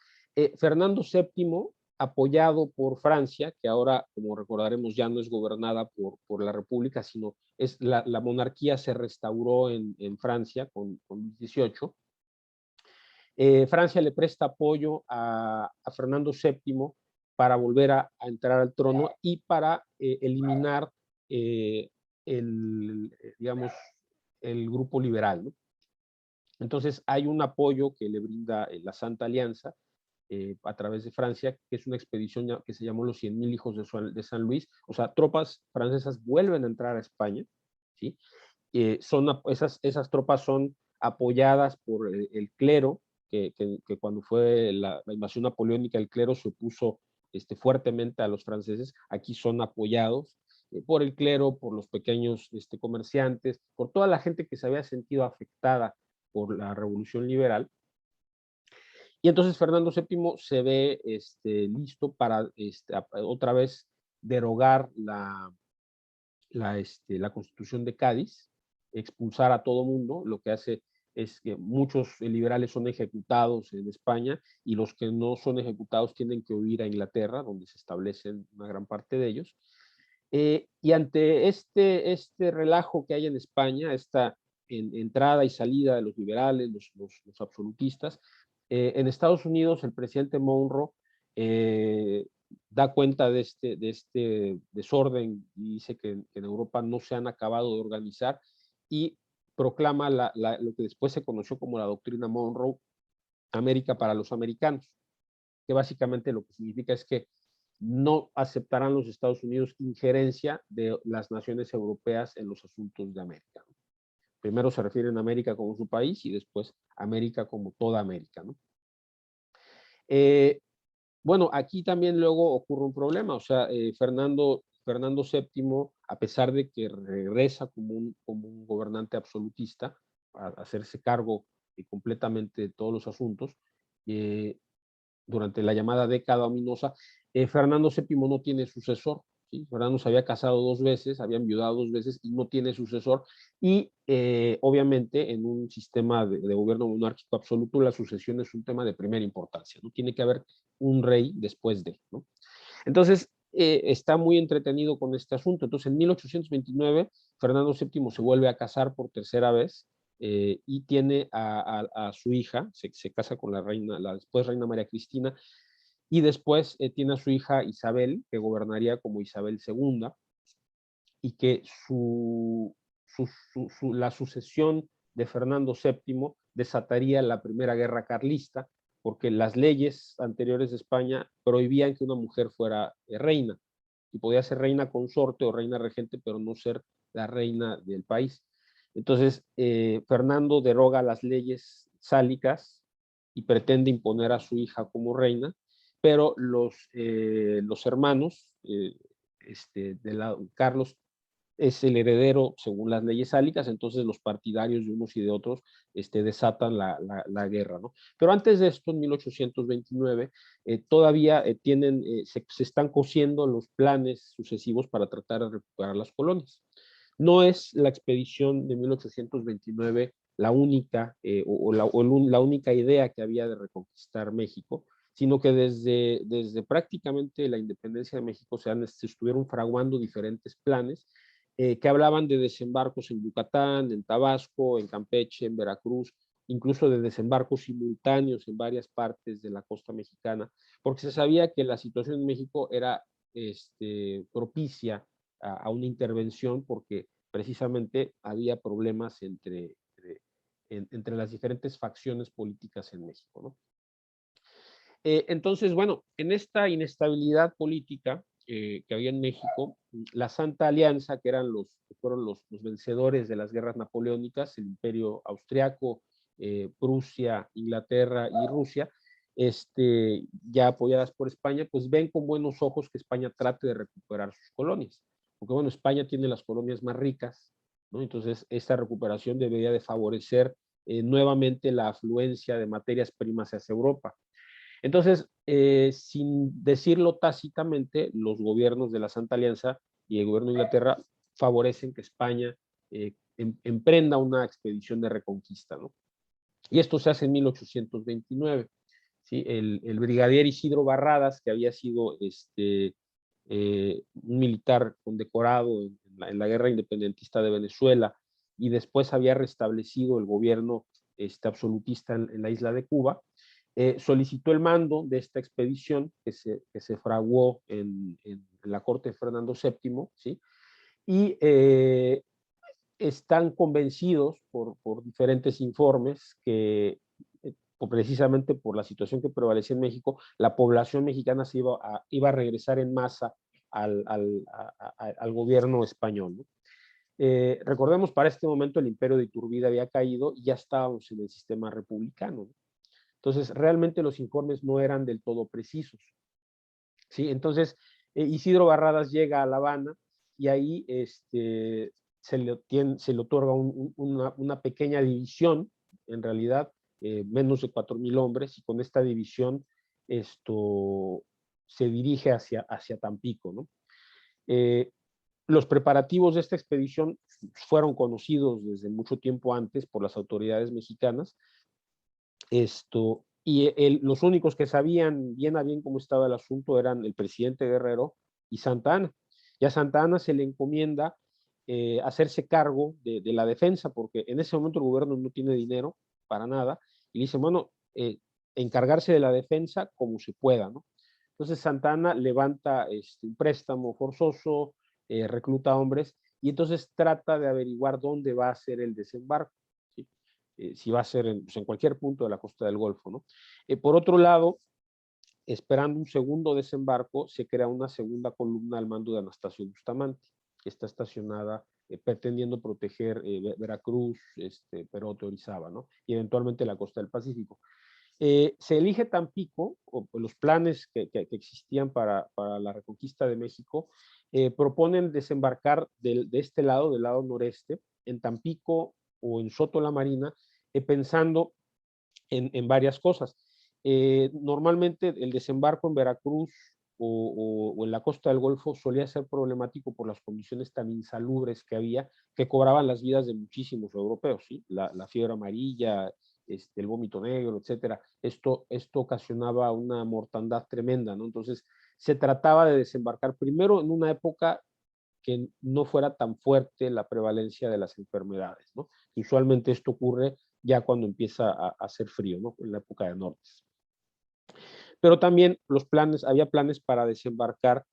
Fernando VII, apoyado por Francia, que ahora, como recordaremos, ya no es gobernada por la República, sino es la monarquía se restauró en Francia con Luis XVIII. Francia le presta apoyo a Fernando VII para volver a entrar al trono y para eliminar digamos, el grupo liberal, ¿no? Entonces hay un apoyo que le brinda la Santa Alianza a través de Francia, que es una expedición que se llamó los 100.000 hijos de San Luis. O sea, tropas francesas vuelven a entrar a España, ¿sí? Esas tropas son apoyadas por el clero, que cuando fue la invasión napoleónica, el clero se opuso fuertemente a los franceses. Aquí son apoyados por el clero, por los pequeños comerciantes, por toda la gente que se había sentido afectada por la Revolución Liberal. Y entonces Fernando VII se ve listo para otra vez derogar la Constitución de Cádiz, expulsar a todo mundo. Lo que hace es que muchos liberales son ejecutados en España y los que no son ejecutados tienen que huir a Inglaterra, donde se establecen una gran parte de ellos. Y ante este relajo que hay en España, esta entrada y salida de los liberales, los absolutistas, en Estados Unidos el presidente Monroe da cuenta de este desorden y dice que en Europa no se han acabado de organizar y proclama lo que después se conoció como la doctrina Monroe, América para los americanos, que básicamente lo que significa es que no aceptarán los Estados Unidos injerencia de las naciones europeas en los asuntos de América. Primero se refieren a América como su país y después América como toda América, ¿no? Bueno, aquí también luego ocurre un problema, o sea, Fernando VII, a pesar de que regresa como un gobernante absolutista, a hacerse cargo completamente de todos los asuntos, durante la llamada década ominosa, Fernando VII no tiene sucesor, ¿sí? Fernando se había casado 2 veces, había enviudado 2 veces y no tiene sucesor, y obviamente en un sistema de gobierno monárquico absoluto la sucesión es un tema de primera importancia, ¿no? Tiene que haber un rey después de, ¿no? Entonces, está muy entretenido con este asunto. Entonces, en 1829, Fernando VII se vuelve a casar por tercera vez y tiene a su hija, se casa con la reina, la después reina María Cristina, y después tiene a su hija Isabel, que gobernaría como Isabel II, y que la sucesión de Fernando VII desataría la Primera Guerra Carlista, porque las leyes anteriores de España prohibían que una mujer fuera reina, y podía ser reina consorte o reina regente, pero no ser la reina del país. Entonces, Fernando deroga las leyes sálicas y pretende imponer a su hija como reina, pero los hermanos, Carlos es el heredero según las leyes sálicas, entonces los partidarios de unos y de otros desatan la guerra, ¿no? Pero antes de esto, en 1829, todavía se están cosiendo los planes sucesivos para tratar de recuperar las colonias. No es la expedición de 1829 la única, la única idea que había de reconquistar México, sino que desde prácticamente la independencia de México se estuvieron fraguando diferentes planes que hablaban de desembarcos en Yucatán, en Tabasco, en Campeche, en Veracruz, incluso de desembarcos simultáneos en varias partes de la costa mexicana, porque se sabía que la situación en México era propicia a una intervención porque precisamente había problemas entre las diferentes facciones políticas en México, ¿no? Entonces, bueno, en esta inestabilidad política que había en México, la Santa Alianza, que fueron los vencedores de las guerras napoleónicas, el Imperio Austriaco, Prusia, Inglaterra y Rusia, ya apoyadas por España, pues ven con buenos ojos que España trate de recuperar sus colonias. Porque bueno, España tiene las colonias más ricas, ¿no? Entonces, esta recuperación debería de favorecer nuevamente la afluencia de materias primas hacia Europa. Entonces, sin decirlo tácitamente, los gobiernos de la Santa Alianza y el gobierno de Inglaterra favorecen que España emprenda una expedición de reconquista, ¿no? Y esto se hace en 1829. ¿Sí? El brigadier Isidro Barradas, que había sido un militar condecorado en la guerra independentista de Venezuela y después había restablecido el gobierno absolutista en la isla de Cuba, solicitó el mando de esta expedición que se fraguó en la corte de Fernando VII, ¿sí? Y están convencidos por diferentes informes que precisamente por la situación que prevalecía en México, la población mexicana iba a regresar en masa al gobierno español, ¿no? Recordemos, para este momento el imperio de Iturbide había caído y ya estábamos en el sistema republicano, ¿no? Entonces, realmente los informes no eran del todo precisos, ¿sí? Entonces, Isidro Barradas llega a La Habana y ahí se le otorga una pequeña división, en realidad, menos de 4,000 hombres, y con esta división se dirige hacia Tampico, ¿no? Los preparativos de esta expedición fueron conocidos desde mucho tiempo antes por las autoridades mexicanas. Los únicos que sabían bien a bien cómo estaba el asunto eran el presidente Guerrero y Santa Anna. Y a Santa Anna se le encomienda hacerse cargo de la defensa, porque en ese momento el gobierno no tiene dinero para nada, y dice, bueno, encargarse de la defensa como se pueda, ¿no? Entonces Santa Anna levanta un préstamo forzoso, recluta hombres, y entonces trata de averiguar dónde va a ser el desembarco, ¿sí? Si va a ser pues, en cualquier punto de la costa del Golfo, ¿no? Por otro lado, esperando un segundo desembarco, se crea una segunda columna al mando de Anastasio Bustamante, que está estacionada pretendiendo proteger Veracruz, Perote, Orizaba, ¿no? Y eventualmente la costa del Pacífico. Se elige Tampico, o los planes que existían para la reconquista de México, proponen desembarcar de este lado, del lado noreste, en Tampico o en Soto la Marina, pensando en varias cosas. Normalmente el desembarco en Veracruz o en la costa del Golfo solía ser problemático por las condiciones tan insalubres que había, que cobraban las vidas de muchísimos europeos, ¿sí? La fiebre amarilla, el vómito negro, etcétera. Esto ocasionaba una mortandad tremenda, ¿no? Entonces se trataba de desembarcar primero en una época que no fuera tan fuerte la prevalencia de las enfermedades, ¿no? Usualmente esto ocurre ya cuando empieza a hacer frío, ¿no? En la época de nortes. Pero también había planes para desembarcar,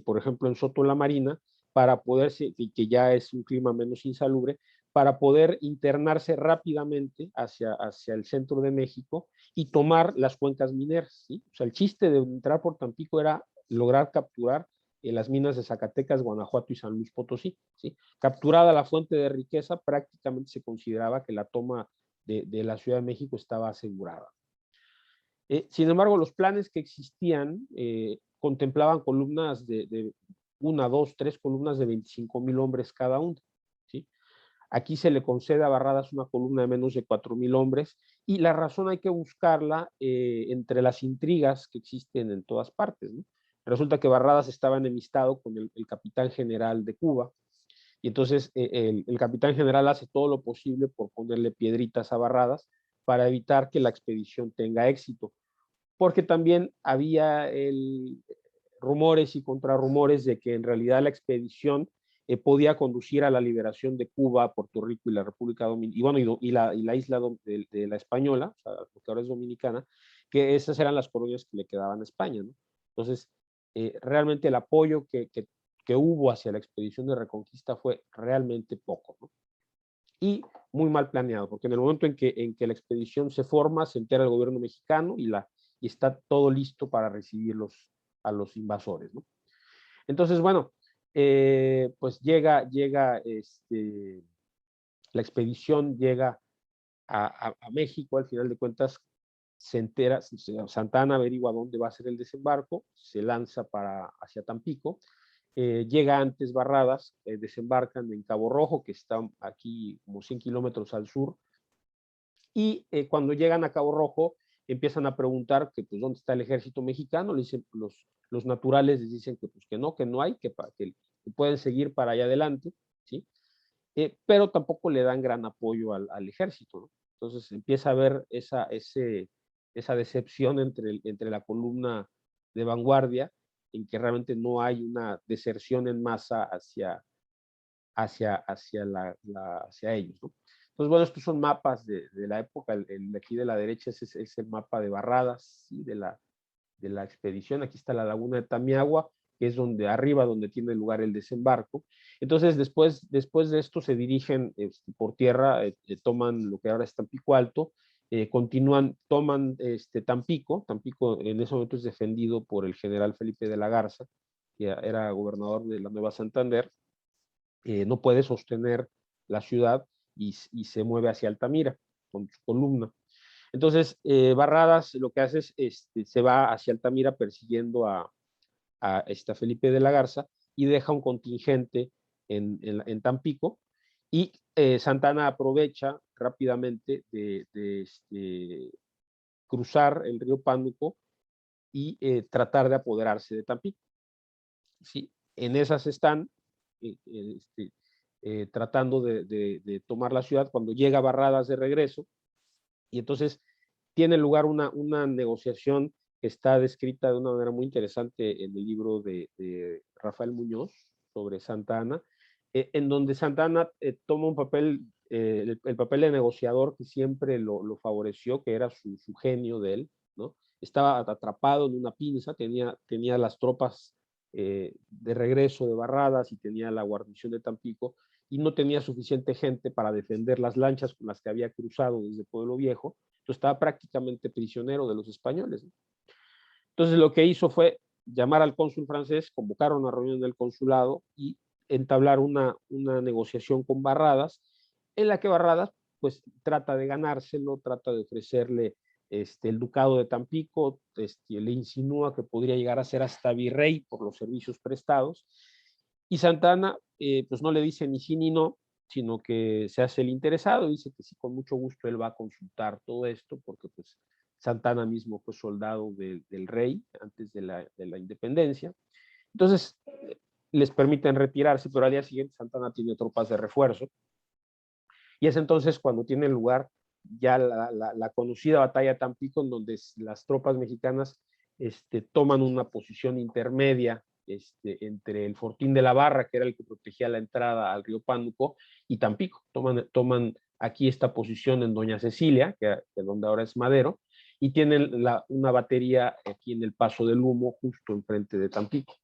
por ejemplo, en Soto la Marina, para poder, que ya es un clima menos insalubre, para poder internarse rápidamente hacia el centro de México y tomar las cuencas mineras, ¿sí? O sea, el chiste de entrar por Tampico era lograr capturar las minas de Zacatecas, Guanajuato y San Luis Potosí, ¿sí? Capturada la fuente de riqueza, prácticamente se consideraba que la toma de la Ciudad de México estaba asegurada. Sin embargo, los planes que existían contemplaban columnas de 1, 2, 3 columnas de 25,000 hombres cada una, ¿sí? Aquí se le concede a Barradas una columna de menos de 4,000 hombres, y la razón hay que buscarla entre las intrigas que existen en todas partes, ¿no? Resulta que Barradas estaba enemistado con el capitán general de Cuba, y entonces el capitán general hace todo lo posible por ponerle piedritas a Barradas para evitar que la expedición tenga éxito, porque también había rumores y contrarrumores de que en realidad la expedición podía conducir a la liberación de Cuba, Puerto Rico y la República Dominicana, y bueno, y la isla de la Española, o sea, lo que ahora es Dominicana, que esas eran las colonias que le quedaban a España, ¿no? Entonces, realmente el apoyo que hubo hacia la expedición de Reconquista fue realmente poco, ¿no? Y muy mal planeado, porque en el momento en que la expedición se forma, se entera el gobierno mexicano y está todo listo para recibir a los invasores, ¿no? Entonces, bueno, pues llega la expedición llega a México. Al final de cuentas se entera, Santa Anna averigua dónde va a ser el desembarco, se lanza hacia Tampico, llega antes Barradas, desembarcan en Cabo Rojo, que está aquí como 100 kilómetros al sur, y cuando llegan a Cabo Rojo empiezan a preguntar que pues dónde está el ejército mexicano. Le dicen, los naturales les dicen que pues que no hay, que pueden seguir para allá adelante, ¿sí? Pero tampoco le dan gran apoyo al ejército, ¿no? Entonces empieza a haber esa decepción entre la columna de vanguardia, en que realmente no hay una deserción en masa hacia ellos, ¿no? Entonces, bueno, estos son mapas de la época. El de aquí de la derecha es el mapa de Barradas, ¿sí? de la expedición. Aquí está la laguna de Tamiagua, que es donde tiene lugar el desembarco. Entonces, después de esto se dirigen por tierra, toman lo que ahora es Tampico Alto, toman Tampico. Tampico en ese momento es defendido por el general Felipe de la Garza, que era gobernador de la Nueva Santander. No puede sostener la ciudad y se mueve hacia Altamira con su columna. Entonces, Barradas lo que hace es, se va hacia Altamira persiguiendo a Felipe de la Garza, y deja un contingente en Tampico, y Santa Anna aprovecha rápidamente de cruzar el río Pánuco y tratar de apoderarse de Tampico. ¿Sí? En esas están, tratando de tomar la ciudad, cuando llega Barradas de regreso, y entonces tiene lugar una negociación que está descrita de una manera muy interesante en el libro de Rafael Muñoz sobre Santa Anna, en donde Santa Anna toma un papel, el papel de negociador que siempre lo favoreció, que era su genio de él, ¿no? Estaba atrapado en una pinza, tenía las tropas de regreso de Barradas y tenía la guarnición de Tampico, y no tenía suficiente gente para defender las lanchas con las que había cruzado desde Pueblo Viejo. Entonces estaba prácticamente prisionero de los españoles, ¿no? Entonces lo que hizo fue llamar al cónsul francés, convocar una reunión del consulado y entablar una negociación con Barradas, en la que Barradas pues trata de ganárselo, trata de ofrecerle el ducado de Tampico, le insinúa que podría llegar a ser hasta virrey por los servicios prestados, y Santa Anna pues no le dice ni sí ni no, sino que se hace el interesado, dice que sí, con mucho gusto él va a consultar todo esto, porque pues Santa Anna mismo fue soldado del rey antes de la independencia. Entonces les permiten retirarse, pero al día siguiente Santa Anna tiene tropas de refuerzo, y es entonces cuando tiene lugar ya la conocida batalla de Tampico, en donde las tropas mexicanas toman una posición intermedia entre el Fortín de la Barra, que era el que protegía la entrada al río Pánuco, y Tampico. Toman aquí esta posición en Doña Cecilia, que donde ahora es Madero, y tienen una batería aquí en el Paso del Humo, justo enfrente de Tampico.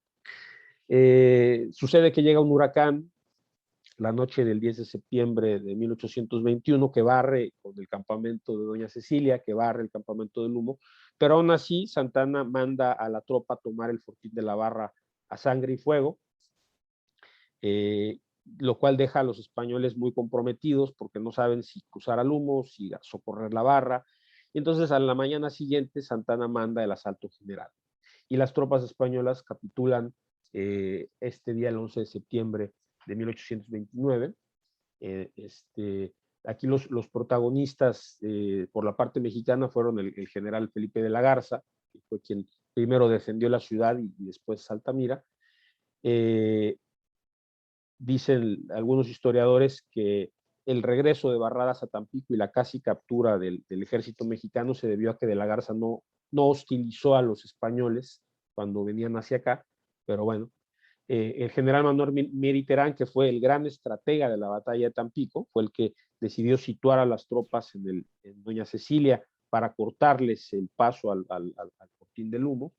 Sucede que llega un huracán la noche del 10 de septiembre de 1821, que barre con el campamento de Doña Cecilia, que barre el campamento del Humo, pero aún así Santa Anna manda a la tropa a tomar el Fortín de la Barra a sangre y fuego, lo cual deja a los españoles muy comprometidos porque no saben si cruzar al Humo, si socorrer la Barra, y entonces a la mañana siguiente Santa Anna manda el asalto general, y las tropas españolas capitulan este día, el 11 de septiembre de 1829. Aquí los protagonistas por la parte mexicana fueron el general Felipe de la Garza, que fue quien primero defendió la ciudad y después Altamira. Dicen algunos historiadores que el regreso de Barradas a Tampico y la casi captura del ejército mexicano se debió a que de la Garza no hostilizó a los españoles cuando venían hacia acá, pero bueno, el general Manuel Miriterán, que fue el gran estratega de la batalla de Tampico, fue el que decidió situar a las tropas en Doña Cecilia para cortarles el paso al Fortín del Humo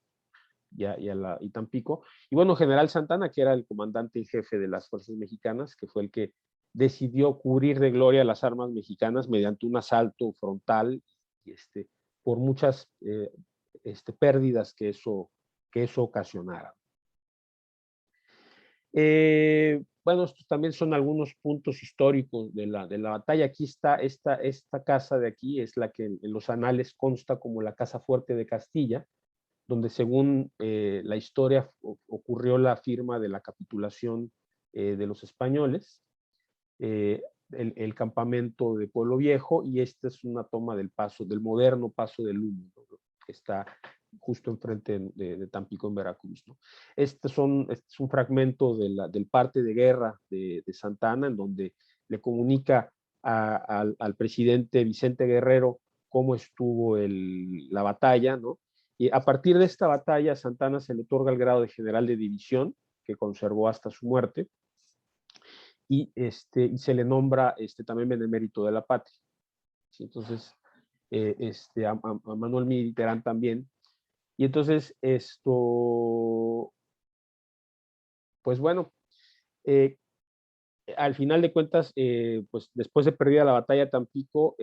y Tampico. Y bueno, general Santa Anna, que era el comandante en jefe de las fuerzas mexicanas, que fue el que decidió cubrir de gloria las armas mexicanas mediante un asalto frontal y por muchas pérdidas que eso ocasionara. Bueno, estos también son algunos puntos históricos de la batalla. Aquí está esta casa de aquí, es la que en los anales consta como la Casa Fuerte de Castilla, donde según la historia ocurrió la firma de la capitulación de los españoles, el campamento de Pueblo Viejo, y esta es una toma del moderno Paso del Humo, ¿no?, que está justo enfrente de Tampico, en Veracruz, ¿no? Este es un fragmento del parte de guerra de Santa Anna, en donde le comunica al presidente Vicente Guerrero cómo estuvo la batalla, ¿no? Y a partir de esta batalla, a Santa Anna se le otorga el grado de general de división, que conservó hasta su muerte, y se le nombra también benemérito de la patria. ¿Sí? Entonces, a Manuel Miriterán también. Y entonces pues bueno, al final de cuentas, pues después de perdida la batalla de Tampico,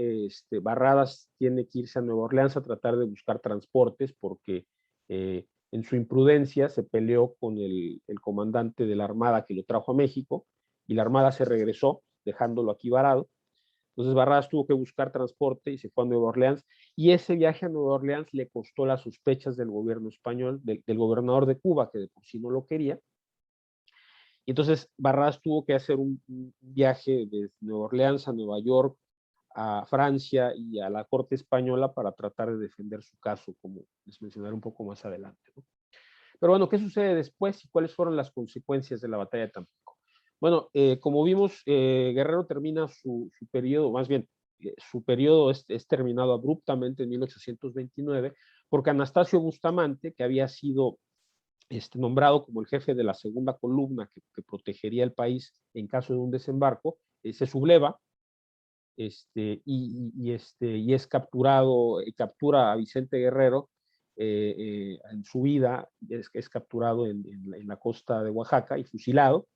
Barradas tiene que irse a Nueva Orleans a tratar de buscar transportes, porque en su imprudencia se peleó con el comandante de la Armada que lo trajo a México, y la Armada se regresó, dejándolo aquí varado. Entonces Barradas tuvo que buscar transporte y se fue a Nueva Orleans, y ese viaje a Nueva Orleans le costó las sospechas del gobierno español, del gobernador de Cuba, que de por sí no lo quería. Y entonces Barradas tuvo que hacer un viaje desde Nueva Orleans a Nueva York, a Francia y a la corte española para tratar de defender su caso, como les mencionaré un poco más adelante, ¿no? Pero bueno, ¿qué sucede después y cuáles fueron las consecuencias de la batalla de Tampico? Bueno, como vimos, Guerrero termina su periodo, más bien, su periodo es terminado abruptamente en 1829, porque Anastasio Bustamante, que había sido nombrado como el jefe de la segunda columna que protegería el país en caso de un desembarco, se subleva y es capturado, captura a Vicente Guerrero en su vida, es capturado en la costa de Oaxaca y fusilado.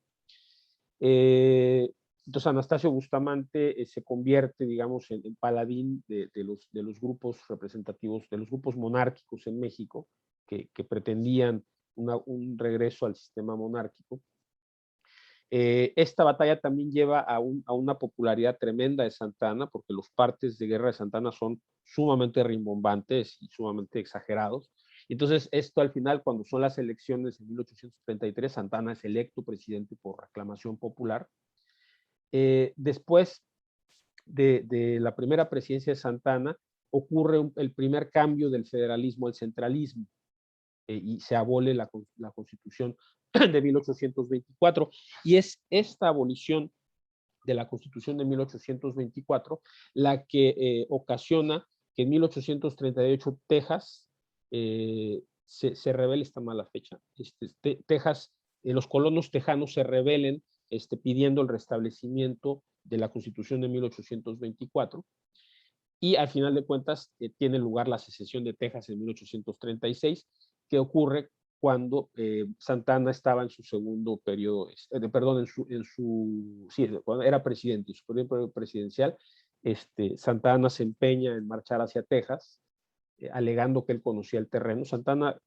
Entonces Anastasio Bustamante se convierte, digamos, en paladín de los grupos representativos, de los grupos monárquicos en México, que pretendían un regreso al sistema monárquico. Esta batalla también lleva a una popularidad tremenda de Santa Anna, porque los partes de guerra de Santa Anna son sumamente rimbombantes y sumamente exagerados. Entonces, esto al final, cuando son las elecciones en 1833, Santa Anna es electo presidente por reclamación popular. Después de la primera presidencia de Santa Anna, ocurre el primer cambio del federalismo al centralismo y se abole la Constitución de 1824. Y es esta abolición de la Constitución de 1824 la que ocasiona que en 1838 Texas se rebele, esta mala fecha, Texas, los colonos tejanos se rebelen pidiendo el restablecimiento de la Constitución de 1824 y al final de cuentas tiene lugar la secesión de Texas en 1836, que ocurre cuando Santa Anna estaba en su segundo periodo, perdón, sí, cuando era presidente, en su periodo presidencial. Santa Anna se empeña en marchar hacia Texas, alegando que él conocía el terreno. Santa Anna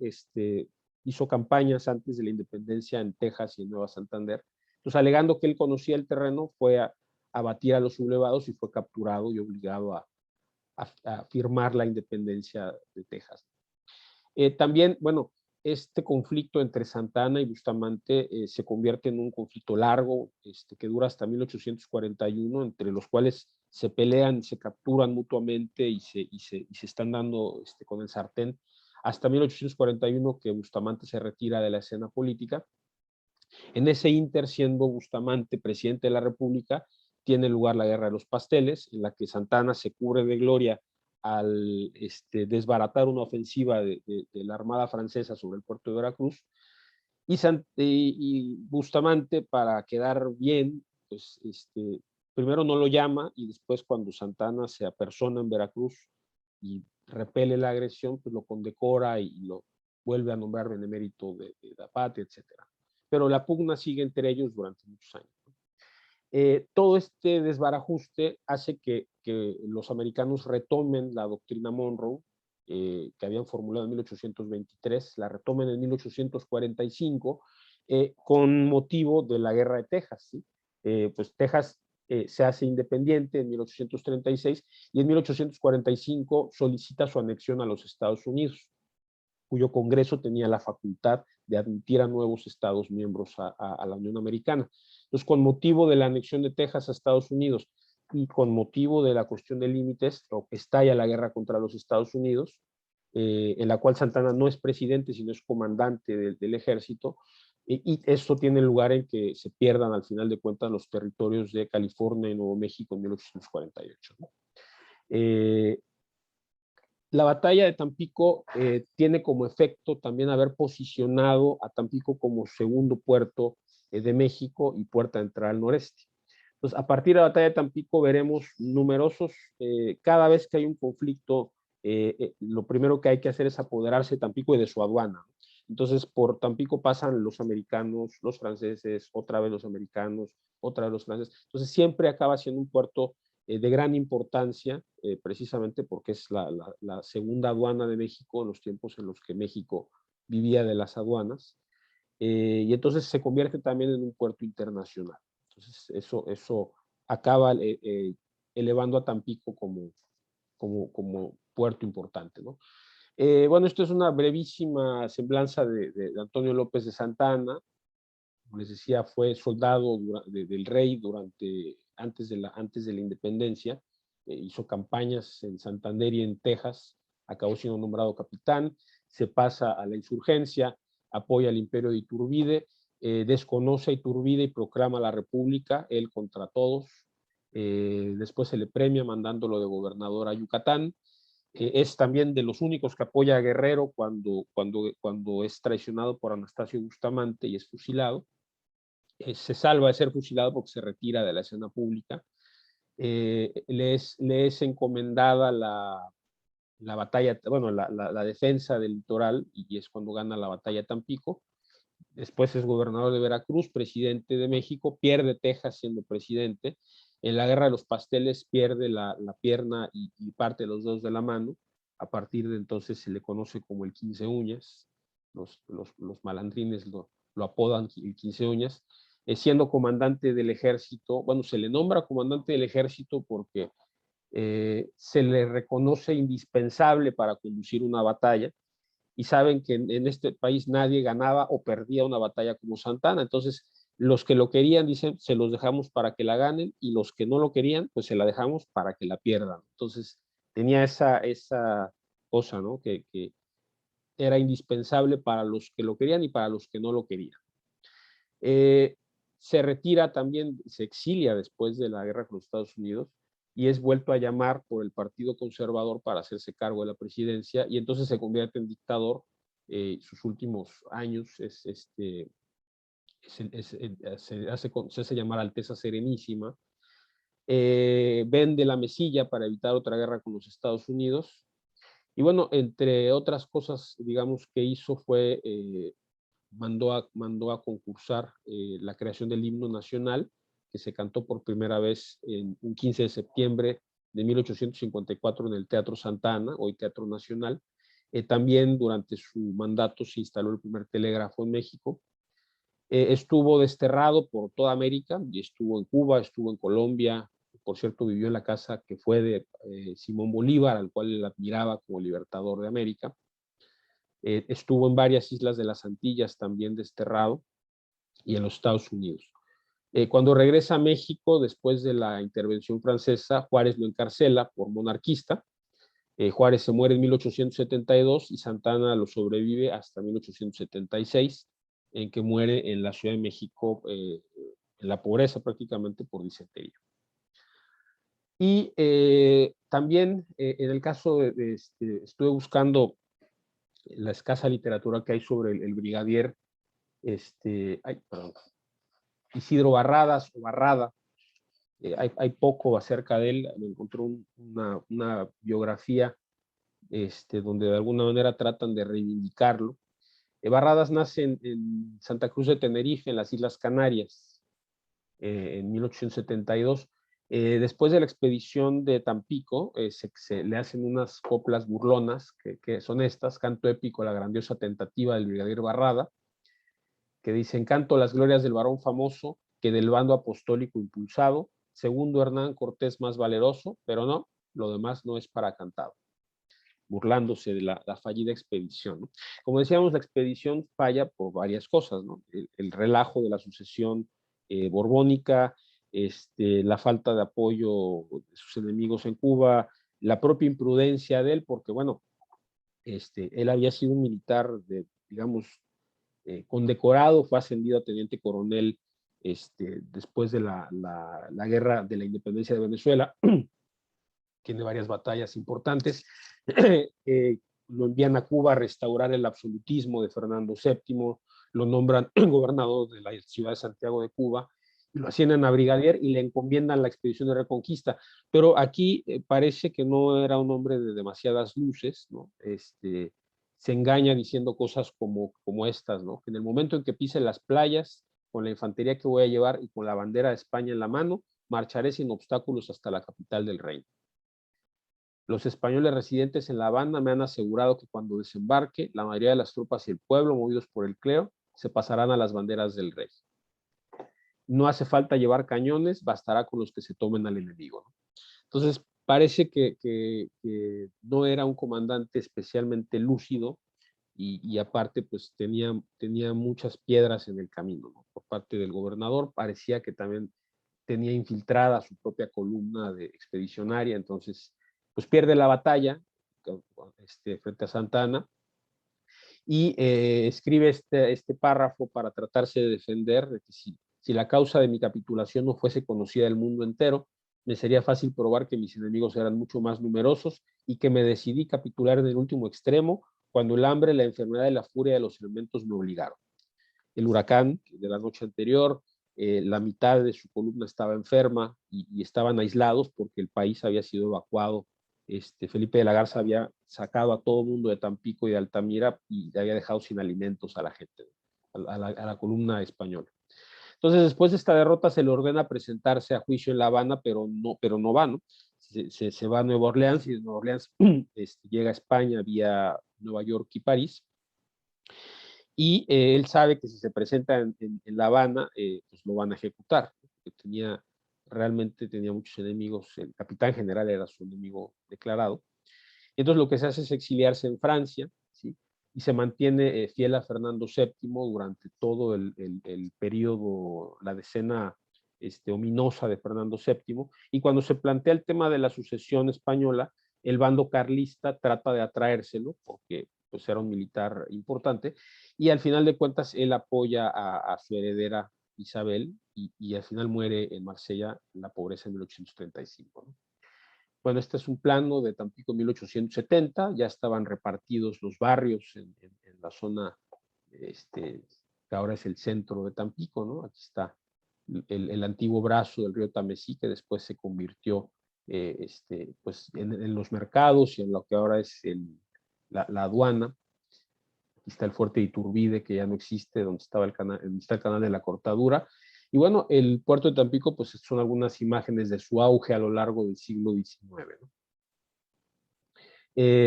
hizo campañas antes de la independencia en Texas y en Nueva Santander. Entonces, alegando que él conocía el terreno, fue a abatir a los sublevados y fue capturado y obligado a firmar la independencia de Texas. También, bueno, este conflicto entre Santa Anna y Bustamante se convierte en un conflicto largo que dura hasta 1841, entre los cuales se pelean, se capturan mutuamente y se están dando con el sartén, hasta 1841 que Bustamante se retira de la escena política. En ese inter, siendo Bustamante presidente de la República, tiene lugar la Guerra de los Pasteles, en la que Santa Anna se cubre de gloria al desbaratar una ofensiva de la Armada Francesa sobre el puerto de Veracruz, y Bustamante, para quedar bien, pues primero no lo llama, y después cuando Santa Anna se apersona en Veracruz y repele la agresión, pues lo condecora y lo vuelve a nombrar benemérito de la patria, etcétera. Pero la pugna sigue entre ellos durante muchos años. Todo este desbarajuste hace que los americanos retomen la doctrina Monroe, que habían formulado en 1823, la retomen en 1845, con motivo de la guerra de Texas. ¿Sí? Pues Texas se hace independiente en 1836 y en 1845 solicita su anexión a los Estados Unidos, cuyo Congreso tenía la facultad de admitir a nuevos Estados miembros a la Unión Americana. Entonces, con motivo de la anexión de Texas a Estados Unidos y con motivo de la cuestión de límites, estalla la guerra contra los Estados Unidos, en la cual Santa Anna no es presidente, sino es comandante del ejército, y esto tiene lugar en que se pierdan al final de cuentas los territorios de California y Nuevo México en 1848. ¿No? La batalla de Tampico tiene como efecto también haber posicionado a Tampico como segundo puerto de México y puerta de entrada al noreste. Entonces, a partir de la batalla de Tampico veremos numerosos, cada vez que hay un conflicto, lo primero que hay que hacer es apoderarse de Tampico y de su aduana. Entonces, por Tampico pasan los americanos, los franceses, otra vez los americanos, otra vez los franceses. Entonces, siempre acaba siendo un puerto de gran importancia, precisamente porque es la segunda aduana de México en los tiempos en los que México vivía de las aduanas, y entonces se convierte también en un puerto internacional. Entonces eso acaba elevando a Tampico como puerto importante, ¿no? Bueno, esto es una brevísima semblanza de Antonio López de Santa Anna. Como les decía, fue soldado del rey antes de la independencia, hizo campañas en Santander y en Texas, acabó siendo nombrado capitán, se pasa a la insurgencia, apoya al imperio de Iturbide desconoce a Iturbide y proclama la república, él contra todos. Después se le premia mandándolo de gobernador a Yucatán. Es también de los únicos que apoya a Guerrero cuando es traicionado por Anastasio Bustamante y es fusilado. Se salva de ser fusilado porque se retira de la escena pública. Le es encomendada la batalla, bueno, la defensa del litoral, y es cuando gana la batalla de Tampico. Después es gobernador de Veracruz, presidente de México, pierde Texas siendo presidente. En la Guerra de los Pasteles pierde la pierna y parte de los dedos de la mano. A partir de entonces se le conoce como el 15 uñas. Los malandrines lo apodan el 15 uñas. Siendo comandante del ejército, bueno, se le nombra comandante del ejército porque se le reconoce indispensable para conducir una batalla, y saben que en este país nadie ganaba o perdía una batalla como Santana. Entonces, los que lo querían, dicen, se los dejamos para que la ganen, y los que no lo querían, pues se la dejamos para que la pierdan. Entonces, tenía esa cosa, ¿no? Que era indispensable para los que lo querían y para los que no lo querían. Se retira también, se exilia después de la guerra con los Estados Unidos, y es vuelto a llamar por el Partido Conservador para hacerse cargo de la presidencia, y entonces se convierte en dictador. Sus últimos años se hace llamar Alteza Serenísima. Vende la Mesilla para evitar otra guerra con los Estados Unidos. Y bueno, entre otras cosas, digamos, que hizo fue, mandó a concursar la creación del himno nacional, que se cantó por primera vez en un 15 de septiembre de 1854 en el Teatro Santa Ana, hoy Teatro Nacional. También durante su mandato se instaló el primer telégrafo en México. Estuvo desterrado por toda América, y estuvo en Cuba, estuvo en Colombia. Por cierto, vivió en la casa que fue de Simón Bolívar, al cual él admiraba como libertador de América. Estuvo en varias islas de las Antillas también desterrado, y en los Estados Unidos. Cuando regresa a México, después de la intervención francesa, Juárez lo encarcela por monarquista. Juárez se muere en 1872 y Santana lo sobrevive hasta 1876, en que muere en la Ciudad de México, en la pobreza prácticamente por disentería. Y también en el caso estuve buscando la escasa literatura que hay sobre el brigadier Isidro Barradas o Barrada. Hay poco acerca de él. Me encontré una biografía donde de alguna manera tratan de reivindicarlo. Barradas nace en Santa Cruz de Tenerife, en las Islas Canarias, en 1872. Después de la expedición de Tampico, se le hacen unas coplas burlonas, que son estas: Canto épico, la grandiosa tentativa del brigadier Barrada, que dicen: canto las glorias del varón famoso, que del bando apostólico impulsado, segundo Hernán Cortés más valeroso, pero no, lo demás no es para cantado, burlándose de la fallida expedición, ¿no? Como decíamos, la expedición falla por varias cosas, ¿no? El relajo de la sucesión borbónica, la falta de apoyo de sus enemigos en Cuba, la propia imprudencia de él, porque bueno, él había sido un militar digamos, condecorado, fue ascendido a teniente coronel después de la guerra de la independencia de Venezuela. Tiene varias batallas importantes. Lo envían a Cuba a restaurar el absolutismo de Fernando VII, lo nombran gobernador de la ciudad de Santiago de Cuba, y lo ascienden a brigadier y le encomiendan la expedición de reconquista. Pero aquí parece que no era un hombre de demasiadas luces, ¿no? Se engaña diciendo cosas como estas, ¿no? Que en el momento en que pise las playas, con la infantería que voy a llevar y con la bandera de España en la mano, marcharé sin obstáculos hasta la capital del reino. Los españoles residentes en La Habana me han asegurado que cuando desembarque, la mayoría de las tropas y el pueblo, movidos por el clero, se pasarán a las banderas del rey. No hace falta llevar cañones, bastará con los que se tomen al enemigo, ¿no? Entonces, parece que no era un comandante especialmente lúcido, y aparte, pues tenía muchas piedras en el camino, ¿no? Por parte del gobernador, parecía que también tenía infiltrada su propia columna de expedicionaria. Entonces pues pierde la batalla frente a Santa Ana, y escribe este párrafo para tratarse de defender de que si la causa de mi capitulación no fuese conocida del mundo entero, me sería fácil probar que mis enemigos eran mucho más numerosos y que me decidí capitular en el último extremo cuando el hambre, la enfermedad y la furia de los elementos me obligaron. El huracán de la noche anterior, la mitad de su columna estaba enferma y estaban aislados porque el país había sido evacuado. Felipe de la Garza había sacado a todo el mundo de Tampico y de Altamira y había dejado sin alimentos a la gente, a la columna española. Entonces, después de esta derrota, se le ordena presentarse a juicio en La Habana, pero no va, ¿no? Se va a Nueva Orleans y de Nueva Orleans llega a España vía Nueva York y París. Y él sabe que si se presenta en La Habana, pues lo van a ejecutar, porque realmente tenía muchos enemigos. El capitán general era su enemigo declarado. Entonces lo que se hace es exiliarse en Francia, ¿sí? Y se mantiene fiel a Fernando VII durante todo el periodo, la decena ominosa de Fernando VII. Y cuando se plantea el tema de la sucesión española, el bando carlista trata de atraérselo, porque pues, era un militar importante, y al final de cuentas él apoya a su heredera Isabel, y al final muere en Marsella en la pobreza en 1835, ¿no? Bueno, este es un plano de Tampico 1870, ya estaban repartidos los barrios en la zona que ahora es el centro de Tampico, ¿no? Aquí está el antiguo brazo del río Tamesí, que después se convirtió pues en los mercados y en lo que ahora es la aduana. Aquí está el fuerte de Iturbide, que ya no existe, donde estaba está el canal de la Cortadura. Y bueno, el puerto de Tampico, pues son algunas imágenes de su auge a lo largo del siglo XIX, ¿no?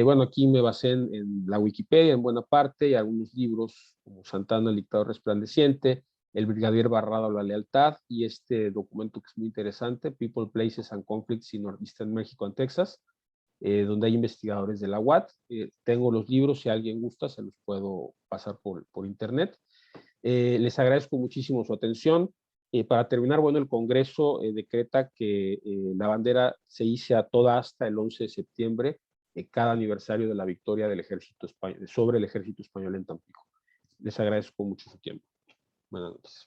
Bueno, aquí me basé en la Wikipedia en buena parte y algunos libros como Santana, el dictador resplandeciente, El brigadier Barrado a la lealtad y este documento que es muy interesante, People, Places and Conflicts in Northeastern Mexico and Texas, donde hay investigadores de la UAT. Tengo los libros, si alguien gusta, se los puedo pasar por internet. Les agradezco muchísimo su atención. Para terminar, bueno, el Congreso decreta que la bandera se hice a toda asta el 11 de septiembre, cada aniversario de la victoria del ejército español, sobre el ejército español en Tampico. Les agradezco mucho su tiempo. Buenas noches.